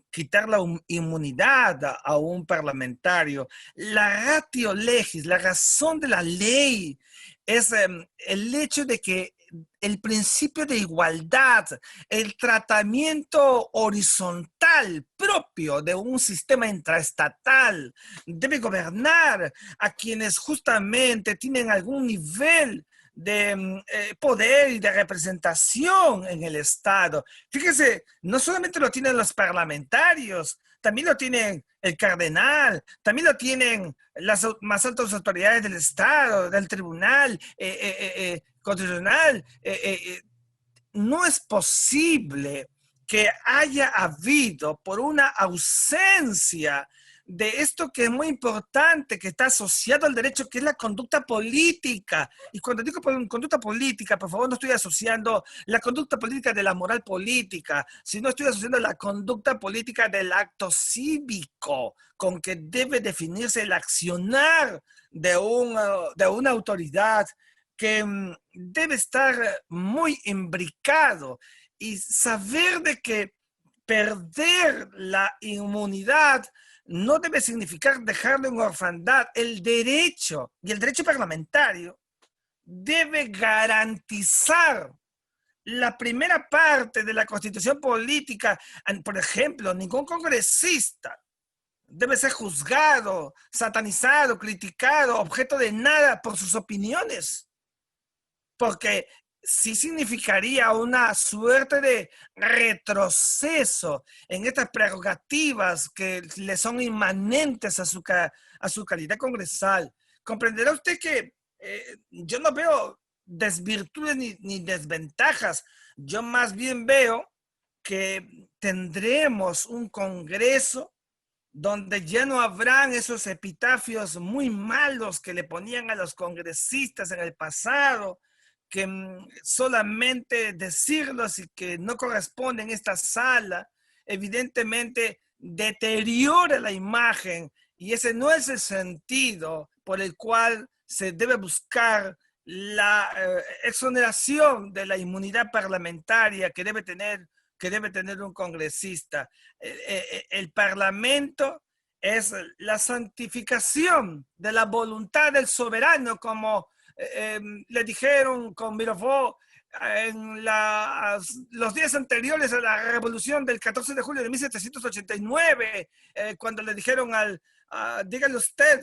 quitar la inmunidad a un parlamentario. La ratio legis, la razón de la ley, es el hecho de que el principio de igualdad, el tratamiento horizontal propio de un sistema intraestatal debe gobernar a quienes justamente tienen algún nivel de poder y de representación en el Estado. Fíjese, no solamente lo tienen los parlamentarios, también lo tienen el cardenal, también lo tienen las más altas autoridades del Estado, del Tribunal Constitucional. No es posible que haya habido por una ausencia de esto que es muy importante, que está asociado al derecho, que es la conducta política. Y cuando digo conducta política, por favor, no estoy asociando la conducta política de la moral política, sino estoy asociando la conducta política del acto cívico, con que debe definirse el accionar de una autoridad que debe estar muy imbricado y saber de que perder la inmunidad no debe significar dejarlo en orfandad. El derecho y el derecho parlamentario debe garantizar la primera parte de la Constitución política. Por ejemplo, ningún congresista debe ser juzgado, satanizado, criticado, objeto de nada por sus opiniones, porque sí significaría una suerte de retroceso en estas prerrogativas que le son inmanentes a su calidad congresal. Comprenderá usted que yo no veo desvirtudes ni desventajas. Yo más bien veo que tendremos un Congreso donde ya no habrán esos epitafios muy malos que le ponían a los congresistas en el pasado, que solamente decirlos y que no corresponden en esta sala, evidentemente deteriore la imagen, y ese no es el sentido por el cual se debe buscar la exoneración de la inmunidad parlamentaria que debe tener un congresista. El Parlamento es la santificación de la voluntad del soberano, como le dijeron con Mirabeau en los días anteriores a la revolución del 14 de julio de 1789, cuando le dijeron dígale usted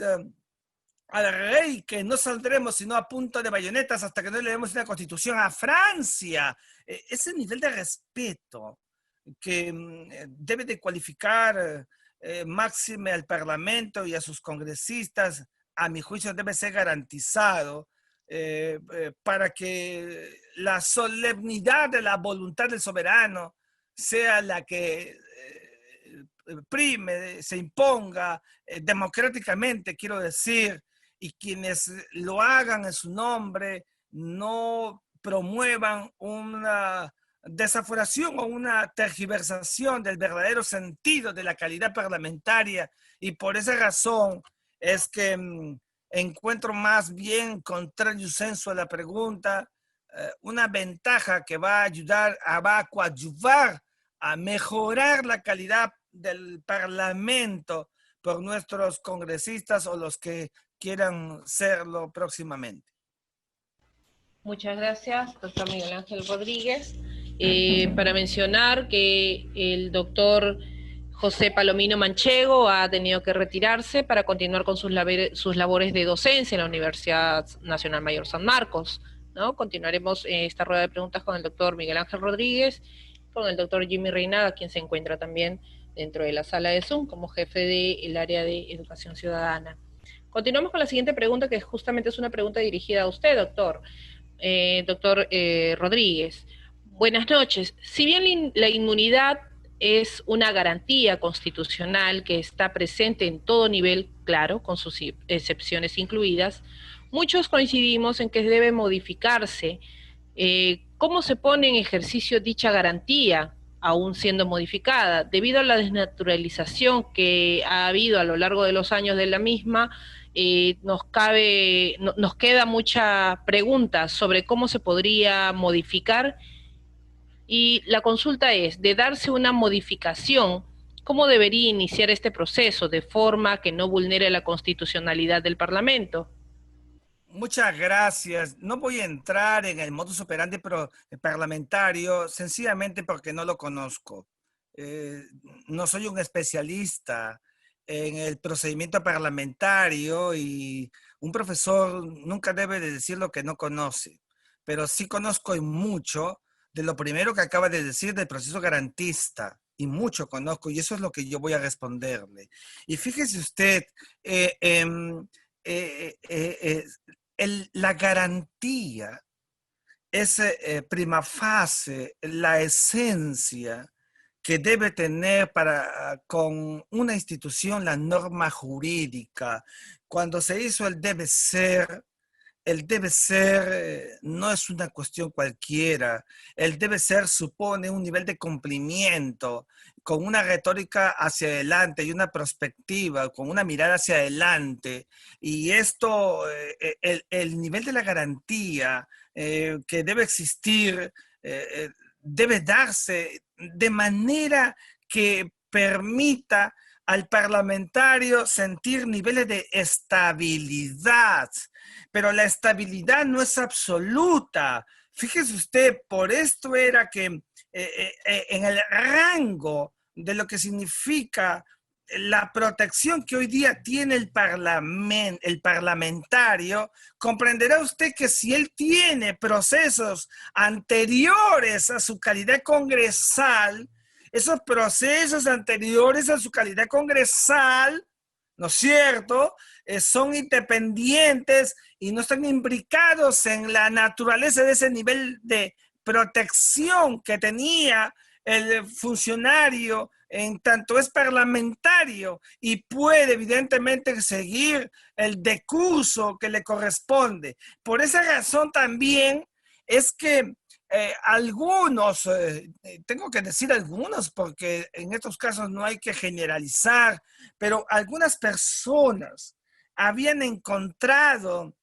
al rey que no saldremos sino a punta de bayonetas hasta que no le demos una constitución a Francia. Ese nivel de respeto que debe de cualificar máxime al Parlamento y a sus congresistas, a mi juicio debe ser garantizado para que la solemnidad de la voluntad del soberano sea la que prime, se imponga democráticamente, quiero decir, y quienes lo hagan en su nombre no promuevan una desaforación o una tergiversación del verdadero sentido de la calidad parlamentaria. Y por esa razón es que encuentro más bien, contrario sensu a la pregunta, una ventaja que va a coadyuvar a mejorar la calidad del Parlamento por nuestros congresistas o los que quieran serlo próximamente. Muchas gracias, doctor Miguel Ángel Rodríguez. Para mencionar que el doctor José Palomino Manchego ha tenido que retirarse para continuar con sus labores de docencia en la Universidad Nacional Mayor San Marcos, ¿no? Continuaremos esta rueda de preguntas con el doctor Miguel Ángel Rodríguez, con el doctor Jimmy Reinaga, quien se encuentra también dentro de la sala de Zoom como jefe del área de educación ciudadana. Continuamos con la siguiente pregunta, que justamente es una pregunta dirigida a usted, doctor. Doctor Rodríguez. Buenas noches. Si bien la inmunidad es una garantía constitucional que está presente en todo nivel, claro, con sus excepciones incluidas, muchos coincidimos en que debe modificarse. ¿Cómo se pone en ejercicio dicha garantía, aún siendo modificada? Debido a la desnaturalización que ha habido a lo largo de los años de la misma, nos queda mucha pregunta sobre cómo se podría modificar, y la consulta es, de darse una modificación, ¿cómo debería iniciar este proceso de forma que no vulnere la constitucionalidad del Parlamento? Muchas gracias. No voy a entrar en el modus operandi parlamentario, sencillamente porque no lo conozco. No soy un especialista en el procedimiento parlamentario y un profesor nunca debe de decir lo que no conoce, pero sí conozco mucho de lo primero que acaba de decir del proceso garantista, y mucho conozco, y eso es lo que yo voy a responderle. Y fíjese usted, la garantía es prima facie la esencia que debe tener con una institución la norma jurídica. Cuando se hizo el debe ser no es una cuestión cualquiera. El debe ser supone un nivel de cumplimiento con una retórica hacia adelante y una perspectiva, con una mirada hacia adelante. Y esto, el nivel de la garantía que debe existir, debe darse de manera que permita al parlamentario sentir niveles de estabilidad. Pero la estabilidad no es absoluta. Fíjese usted, por esto era que en el rango de lo que significa la protección que hoy día tiene el parlamentario, comprenderá usted que si él tiene procesos anteriores a su calidad congresal, esos procesos anteriores a su calidad congresal, ¿no es cierto?, son independientes y no están imbricados en la naturaleza de ese nivel de protección que tenía el funcionario en tanto es parlamentario y puede evidentemente seguir el decurso que le corresponde. Por esa razón también es que algunos, tengo que decir algunos porque en estos casos no hay que generalizar, pero algunas personas habían encontrado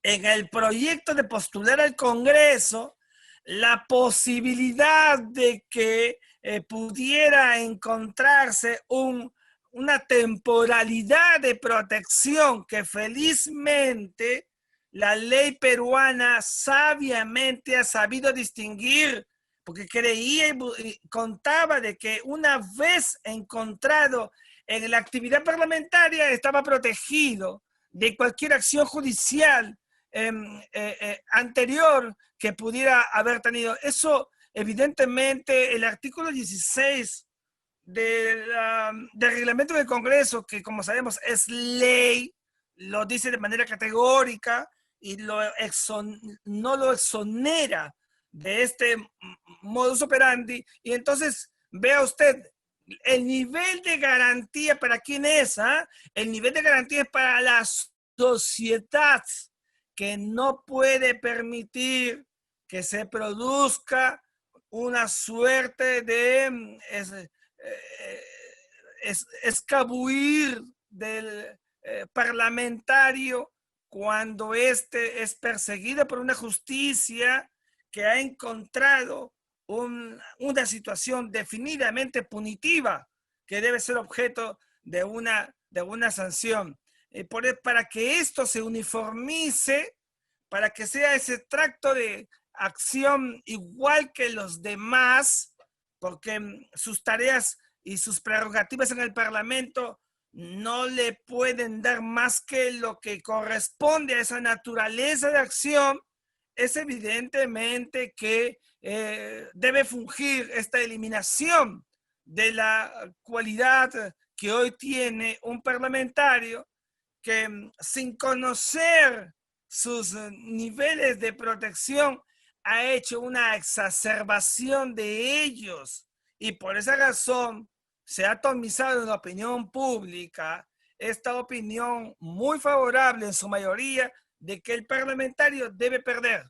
en el proyecto de postular al Congreso la posibilidad de que pudiera encontrarse una temporalidad de protección que felizmente la ley peruana sabiamente ha sabido distinguir, porque creía y contaba de que una vez encontrado en la actividad parlamentaria estaba protegido de cualquier acción judicial anterior que pudiera haber tenido. Eso, evidentemente, el artículo 16 del reglamento del Congreso, que como sabemos es ley, lo dice de manera categórica y no lo exonera de este modus operandi. Y entonces, vea usted, el nivel de garantía para quién es, el nivel de garantía es para la sociedad, que no puede permitir que se produzca una suerte de escabuir del parlamentario cuando éste es perseguido por una justicia que ha encontrado una situación definidamente punitiva que debe ser objeto de una sanción. Para que esto se uniformice, para que sea ese tracto de acción igual que los demás, porque sus tareas y sus prerrogativas en el Parlamento no le pueden dar más que lo que corresponde a esa naturaleza de acción, es evidentemente que debe fungir esta eliminación de la cualidad que hoy tiene un parlamentario que sin conocer sus niveles de protección ha hecho una exacerbación de ellos, y por esa razón se ha atomizado en la opinión pública esta opinión muy favorable en su mayoría de que el parlamentario debe perder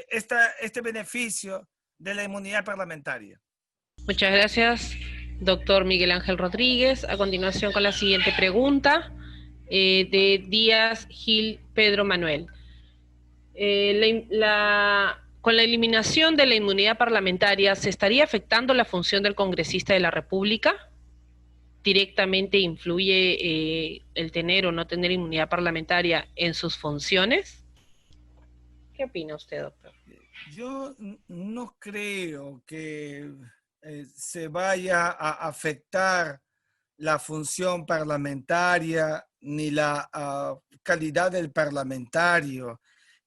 este beneficio de la inmunidad parlamentaria. Muchas gracias, doctor Miguel Ángel Rodríguez. A continuación con la siguiente pregunta de Díaz Gil Pedro Manuel. Con la eliminación de la inmunidad parlamentaria, ¿se estaría afectando la función del congresista de la República? ¿Directamente influye el tener o no tener inmunidad parlamentaria en sus funciones? ¿Qué opina usted, doctor? Yo no creo que se vaya a afectar la función parlamentaria ni la calidad del parlamentario,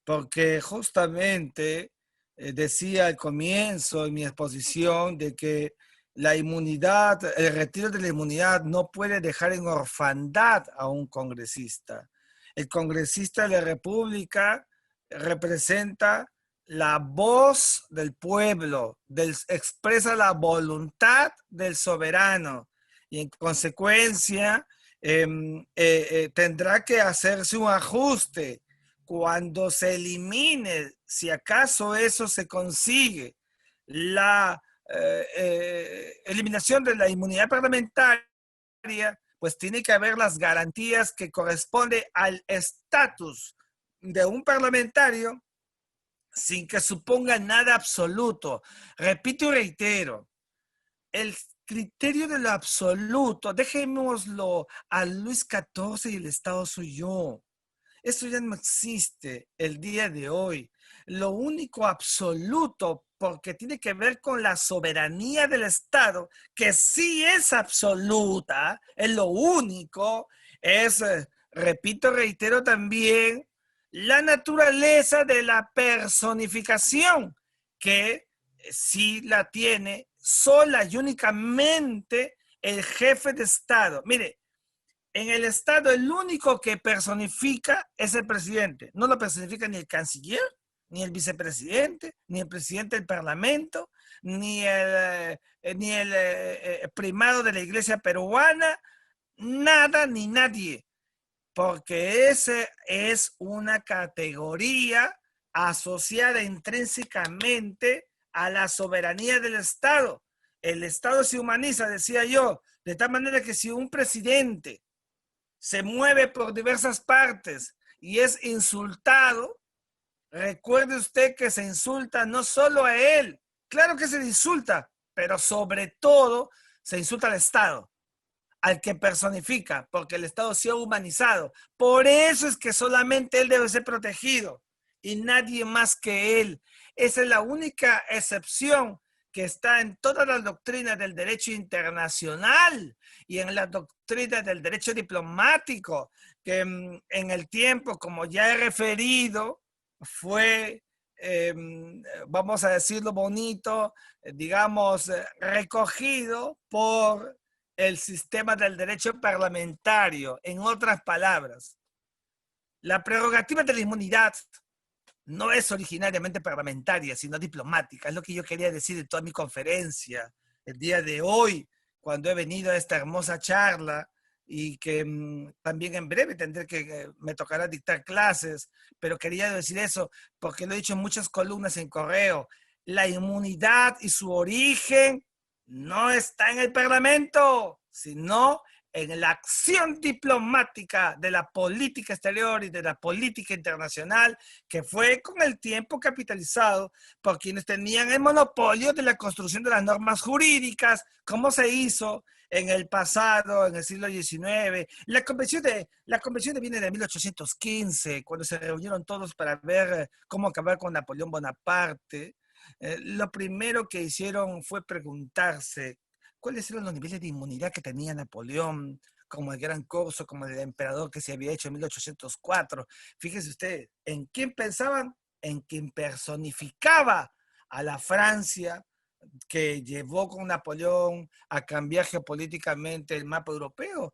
porque justamente decía al comienzo en mi exposición de que la inmunidad, el retiro de la inmunidad no puede dejar en orfandad a un congresista. El congresista de la República representa la voz del pueblo, expresa la voluntad del soberano, y en consecuencia tendrá que hacerse un ajuste cuando se elimine, si acaso eso se consigue, la eliminación de la inmunidad parlamentaria, pues tiene que haber las garantías que corresponden al estatus de un parlamentario sin que suponga nada absoluto. Repito y reitero, el criterio de lo absoluto, dejémoslo a Luis XIV y el Estado soy yo. Eso ya no existe el día de hoy. Lo único absoluto, porque tiene que ver con la soberanía del Estado, que sí es absoluta, es lo único, es, repito, reitero también, la naturaleza de la personificación, que sí la tiene sola y únicamente el jefe de Estado. Mire, en el Estado el único que personifica es el presidente. No lo personifica ni el canciller, ni el vicepresidente, ni el presidente del Parlamento, ni el primado de la Iglesia peruana, nada ni nadie. Porque esa es una categoría asociada intrínsecamente a la soberanía del Estado. El Estado se humaniza, decía yo, de tal manera que si un presidente se mueve por diversas partes y es insultado, recuerde usted que se insulta no solo a él, claro que se insulta, pero sobre todo se insulta al Estado, al que personifica, porque el Estado se ha humanizado. Por eso es que solamente él debe ser protegido y nadie más que él. Esa es la única excepción que está en todas las doctrinas del derecho internacional y en las doctrinas del derecho diplomático, que en el tiempo, como ya he referido, fue, vamos a decirlo bonito, digamos, recogido por el sistema del derecho parlamentario. En otras palabras, la prerrogativa de la inmunidad no es originariamente parlamentaria, sino diplomática. Es lo que yo quería decir en toda mi conferencia el día de hoy, cuando he venido a esta hermosa charla y que también en breve tendré que, me tocará dictar clases, pero quería decir eso porque lo he dicho en muchas columnas en correo. La inmunidad y su origen no está en el Parlamento, sino en la acción diplomática de la política exterior y de la política internacional, que fue con el tiempo capitalizado por quienes tenían el monopolio de la construcción de las normas jurídicas, como se hizo en el pasado, en el siglo XIX. La convención de Viena de 1815, cuando se reunieron todos para ver cómo acabar con Napoleón Bonaparte. Lo primero que hicieron fue preguntarse cuáles eran los niveles de inmunidad que tenía Napoleón, como el Gran Corso, como el emperador que se había hecho en 1804. Fíjese usted, ¿en quién pensaban? En quien personificaba a la Francia que llevó con Napoleón a cambiar geopolíticamente el mapa europeo.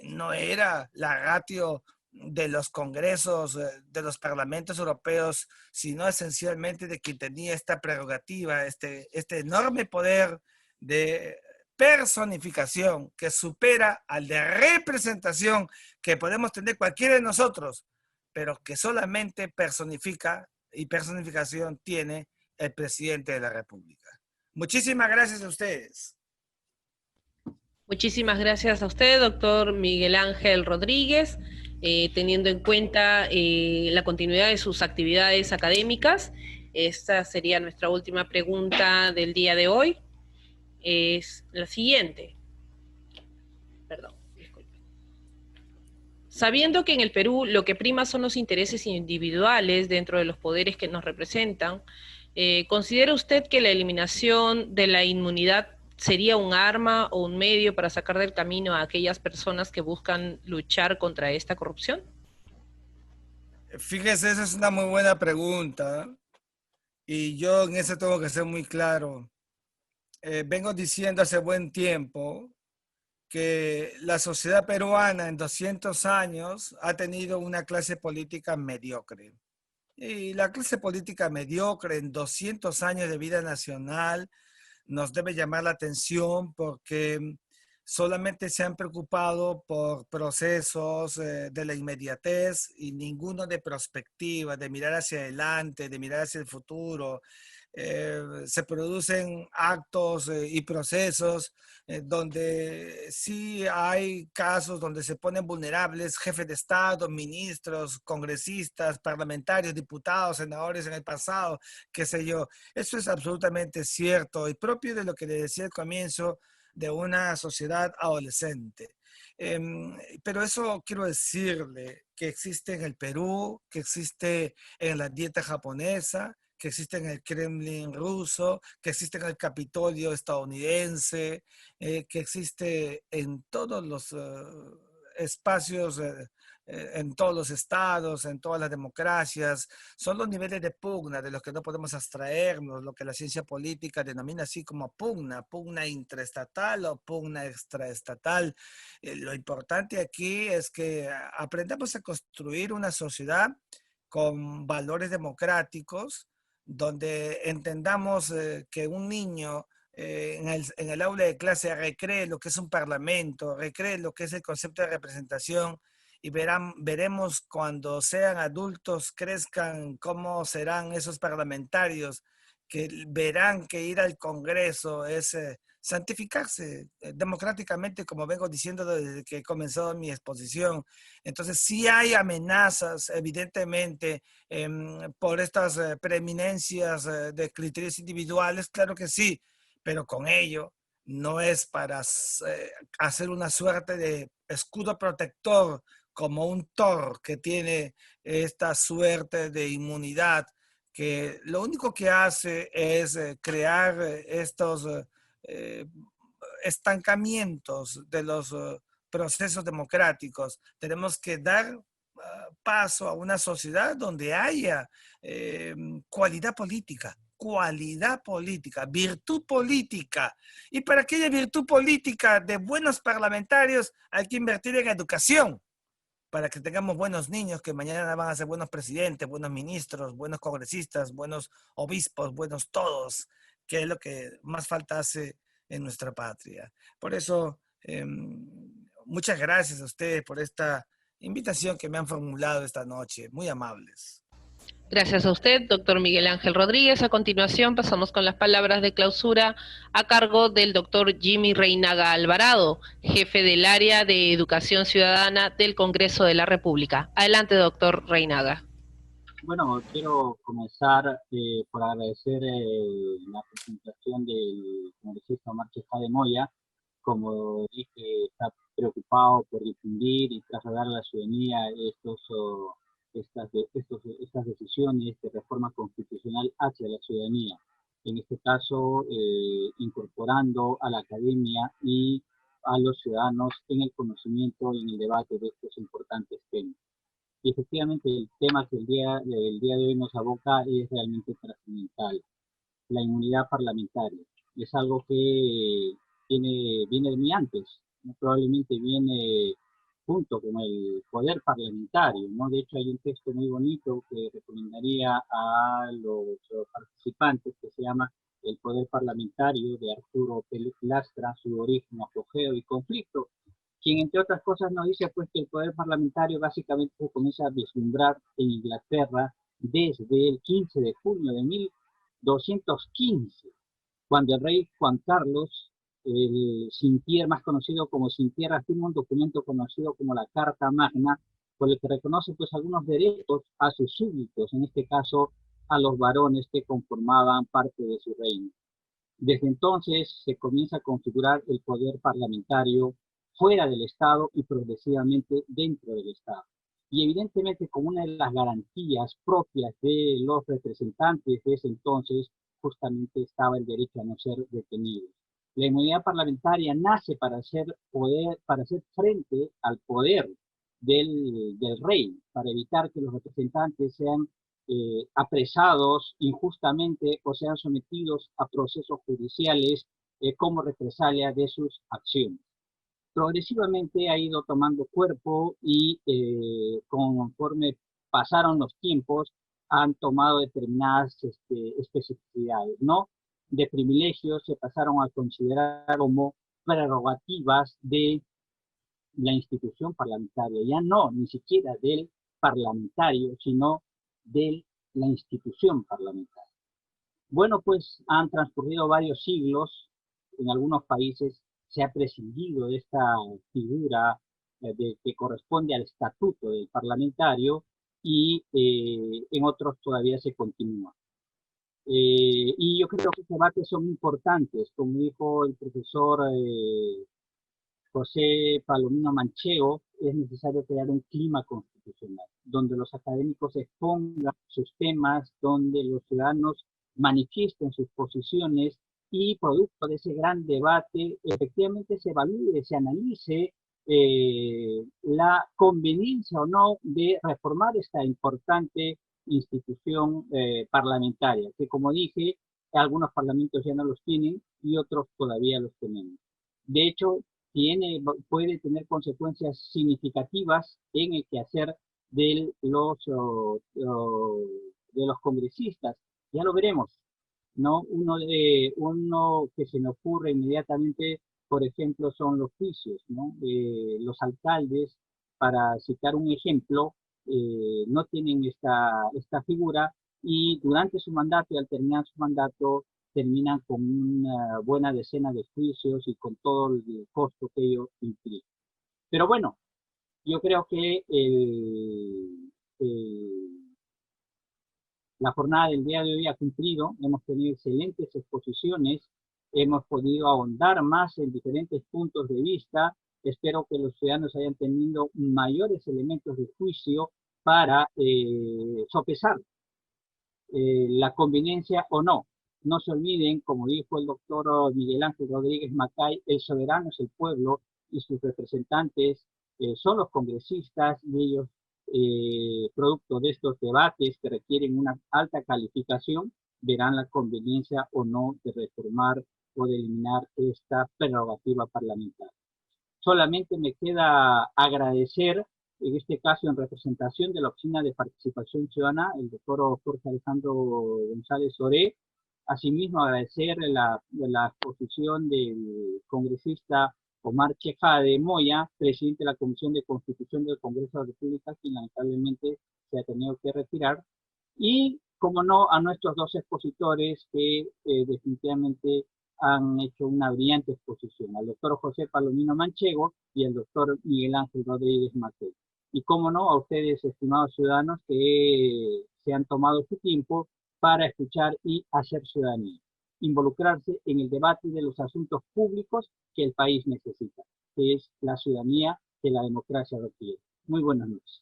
No era la ratio de los congresos, de los parlamentos europeos, sino esencialmente de quien tenía esta prerrogativa, este enorme poder de personificación que supera al de representación que podemos tener cualquiera de nosotros, pero que solamente personifica y personificación tiene el presidente de la República. Muchísimas gracias a ustedes. Muchísimas gracias a usted, doctor Miguel Ángel Rodríguez. Teniendo en cuenta la continuidad de sus actividades académicas, esta sería nuestra última pregunta del día de hoy. Es la siguiente. Perdón, disculpe. Sabiendo que en el Perú lo que prima son los intereses individuales dentro de los poderes que nos representan, ¿considera usted que la eliminación de la inmunidad sería un arma o un medio para sacar del camino a aquellas personas que buscan luchar contra esta corrupción? Fíjese, esa es una muy buena pregunta y yo en eso tengo que ser muy claro. Vengo diciendo hace buen tiempo que la sociedad peruana en 200 años ha tenido una clase política mediocre. Y la clase política mediocre en 200 años de vida nacional nos debe llamar la atención porque solamente se han preocupado por procesos de la inmediatez y ninguno de perspectiva, de mirar hacia adelante, de mirar hacia el futuro. Se producen actos y procesos donde sí hay casos donde se ponen vulnerables jefes de Estado, ministros, congresistas, parlamentarios, diputados, senadores en el pasado, qué sé yo. Eso es absolutamente cierto y propio de lo que le decía al comienzo de una sociedad adolescente. Pero eso quiero decirle que existe en el Perú, que existe en la dieta japonesa, que existe en el Kremlin ruso, que existe en el Capitolio estadounidense, que existe en todos los espacios, en todos los estados, en todas las democracias. Son los niveles de pugna de los que no podemos abstraernos, lo que la ciencia política denomina así como pugna intraestatal o pugna extraestatal. Lo importante aquí es que aprendamos a construir una sociedad con valores democráticos, donde entendamos que un niño en el aula de clase recree lo que es un parlamento, recree lo que es el concepto de representación y veremos cuando sean adultos, crezcan, cómo serán esos parlamentarios que verán que ir al Congreso es santificarse democráticamente, como vengo diciendo desde que comenzó mi exposición. Entonces, sí hay amenazas, evidentemente, por estas preeminencias de criterios individuales, claro que sí, pero con ello no es para hacer una suerte de escudo protector como un Thor que tiene esta suerte de inmunidad, que lo único que hace es crear estos estancamientos de los procesos democráticos. Tenemos que dar paso a una sociedad donde haya cualidad política, virtud política. Y para que haya virtud política de buenos parlamentarios hay que invertir en educación, para que tengamos buenos niños que mañana van a ser buenos presidentes, buenos ministros, buenos congresistas, buenos obispos, buenos todos, que es lo que más falta hace en nuestra patria. Por eso, muchas gracias a ustedes por esta invitación que me han formulado esta noche. Muy amables. Gracias a usted, doctor Miguel Ángel Rodríguez. A continuación pasamos con las palabras de clausura a cargo del doctor Jimmy Reinaga Alvarado, jefe del área de Educación Ciudadana del Congreso de la República. Adelante, doctor Reinaga. Bueno, quiero comenzar por agradecer la presentación del congresista Omar Chejade Moya. Como dije, está preocupado por difundir y trasladar a la ciudadanía estas decisiones de reforma constitucional hacia la ciudadanía. En este caso, incorporando a la academia y a los ciudadanos en el conocimiento y en el debate de estos importantes temas. Y efectivamente el tema que el día de hoy nos aboca es realmente trascendental, la inmunidad parlamentaria. Es algo que viene de muy antes, ¿no? Probablemente viene junto con el poder parlamentario, ¿no? De hecho hay un texto muy bonito que recomendaría a los participantes que se llama El poder parlamentario, de Arturo Pérez Lastra, su origen, apogeo y conflicto, quien entre otras cosas nos dice pues que el poder parlamentario básicamente se comienza a vislumbrar en Inglaterra desde el 15 de junio de 1215, cuando el rey Juan Carlos, sin tierra, más conocido como sin tierra, firma un documento conocido como la Carta Magna, por el que reconoce pues algunos derechos a sus súbditos, en este caso a los varones que conformaban parte de su reino. Desde entonces se comienza a configurar el poder parlamentario fuera del Estado y progresivamente dentro del Estado. Y evidentemente como una de las garantías propias de los representantes de ese entonces, justamente estaba el derecho a no ser detenidos. La inmunidad parlamentaria nace para hacer frente al poder del rey, para evitar que los representantes sean apresados injustamente o sean sometidos a procesos judiciales como represalia de sus acciones. Progresivamente ha ido tomando cuerpo y conforme pasaron los tiempos han tomado determinadas especificidades, ¿no? De privilegios se pasaron a considerar como prerrogativas de la institución parlamentaria, ya no ni siquiera del parlamentario, sino de la institución parlamentaria. Bueno, pues han transcurrido varios siglos, en algunos países se ha prescindido de esta figura que corresponde al estatuto del parlamentario y en otros todavía se continúa. Y yo creo que estos debates son importantes, como dijo el profesor José Palomino Manchego, es necesario crear un clima constitucional, donde los académicos expongan sus temas, donde los ciudadanos manifiesten sus posiciones y producto de ese gran debate, efectivamente se evalúe, se analice la conveniencia o no de reformar esta importante institución parlamentaria, que como dije, algunos parlamentos ya no los tienen y otros todavía los tenemos. De hecho, puede tener consecuencias significativas en el quehacer de los congresistas. Ya lo veremos, ¿no? Uno que se me ocurre inmediatamente, por ejemplo, son los juicios, ¿no? Los alcaldes para citar un ejemplo, no tienen esta figura y durante su mandato y al terminar su mandato terminan con una buena decena de juicios y con todo el costo que ello implica. Pero bueno, yo creo que la jornada del día de hoy ha cumplido, hemos tenido excelentes exposiciones, hemos podido ahondar más en diferentes puntos de vista. Espero que los ciudadanos hayan tenido mayores elementos de juicio para sopesar la conveniencia o no. No se olviden, como dijo el doctor Miguel Ángel Rodríguez Macay, el soberano es el pueblo y sus representantes son los congresistas y ellos, producto de estos debates que requieren una alta calificación, verán la conveniencia o no de reformar o de eliminar esta prerrogativa parlamentaria. Solamente me queda agradecer, en este caso en representación de la Oficina de Participación Ciudadana, el doctor Jorge Alejandro González Oré, asimismo agradecer la exposición del congresista Omar Chejade Moya, presidente de la Comisión de Constitución del Congreso de la República, quien lamentablemente se ha tenido que retirar, y, como no, a nuestros dos expositores que definitivamente han hecho una brillante exposición, al doctor José Palomino Manchego y al doctor Miguel Ángel Rodríguez Macay. Y, como no, a ustedes, estimados ciudadanos, que se han tomado su tiempo para escuchar y hacer ciudadanía, involucrarse en el debate de los asuntos públicos que el país necesita, que es la ciudadanía que la democracia requiere. Muy buenas noches.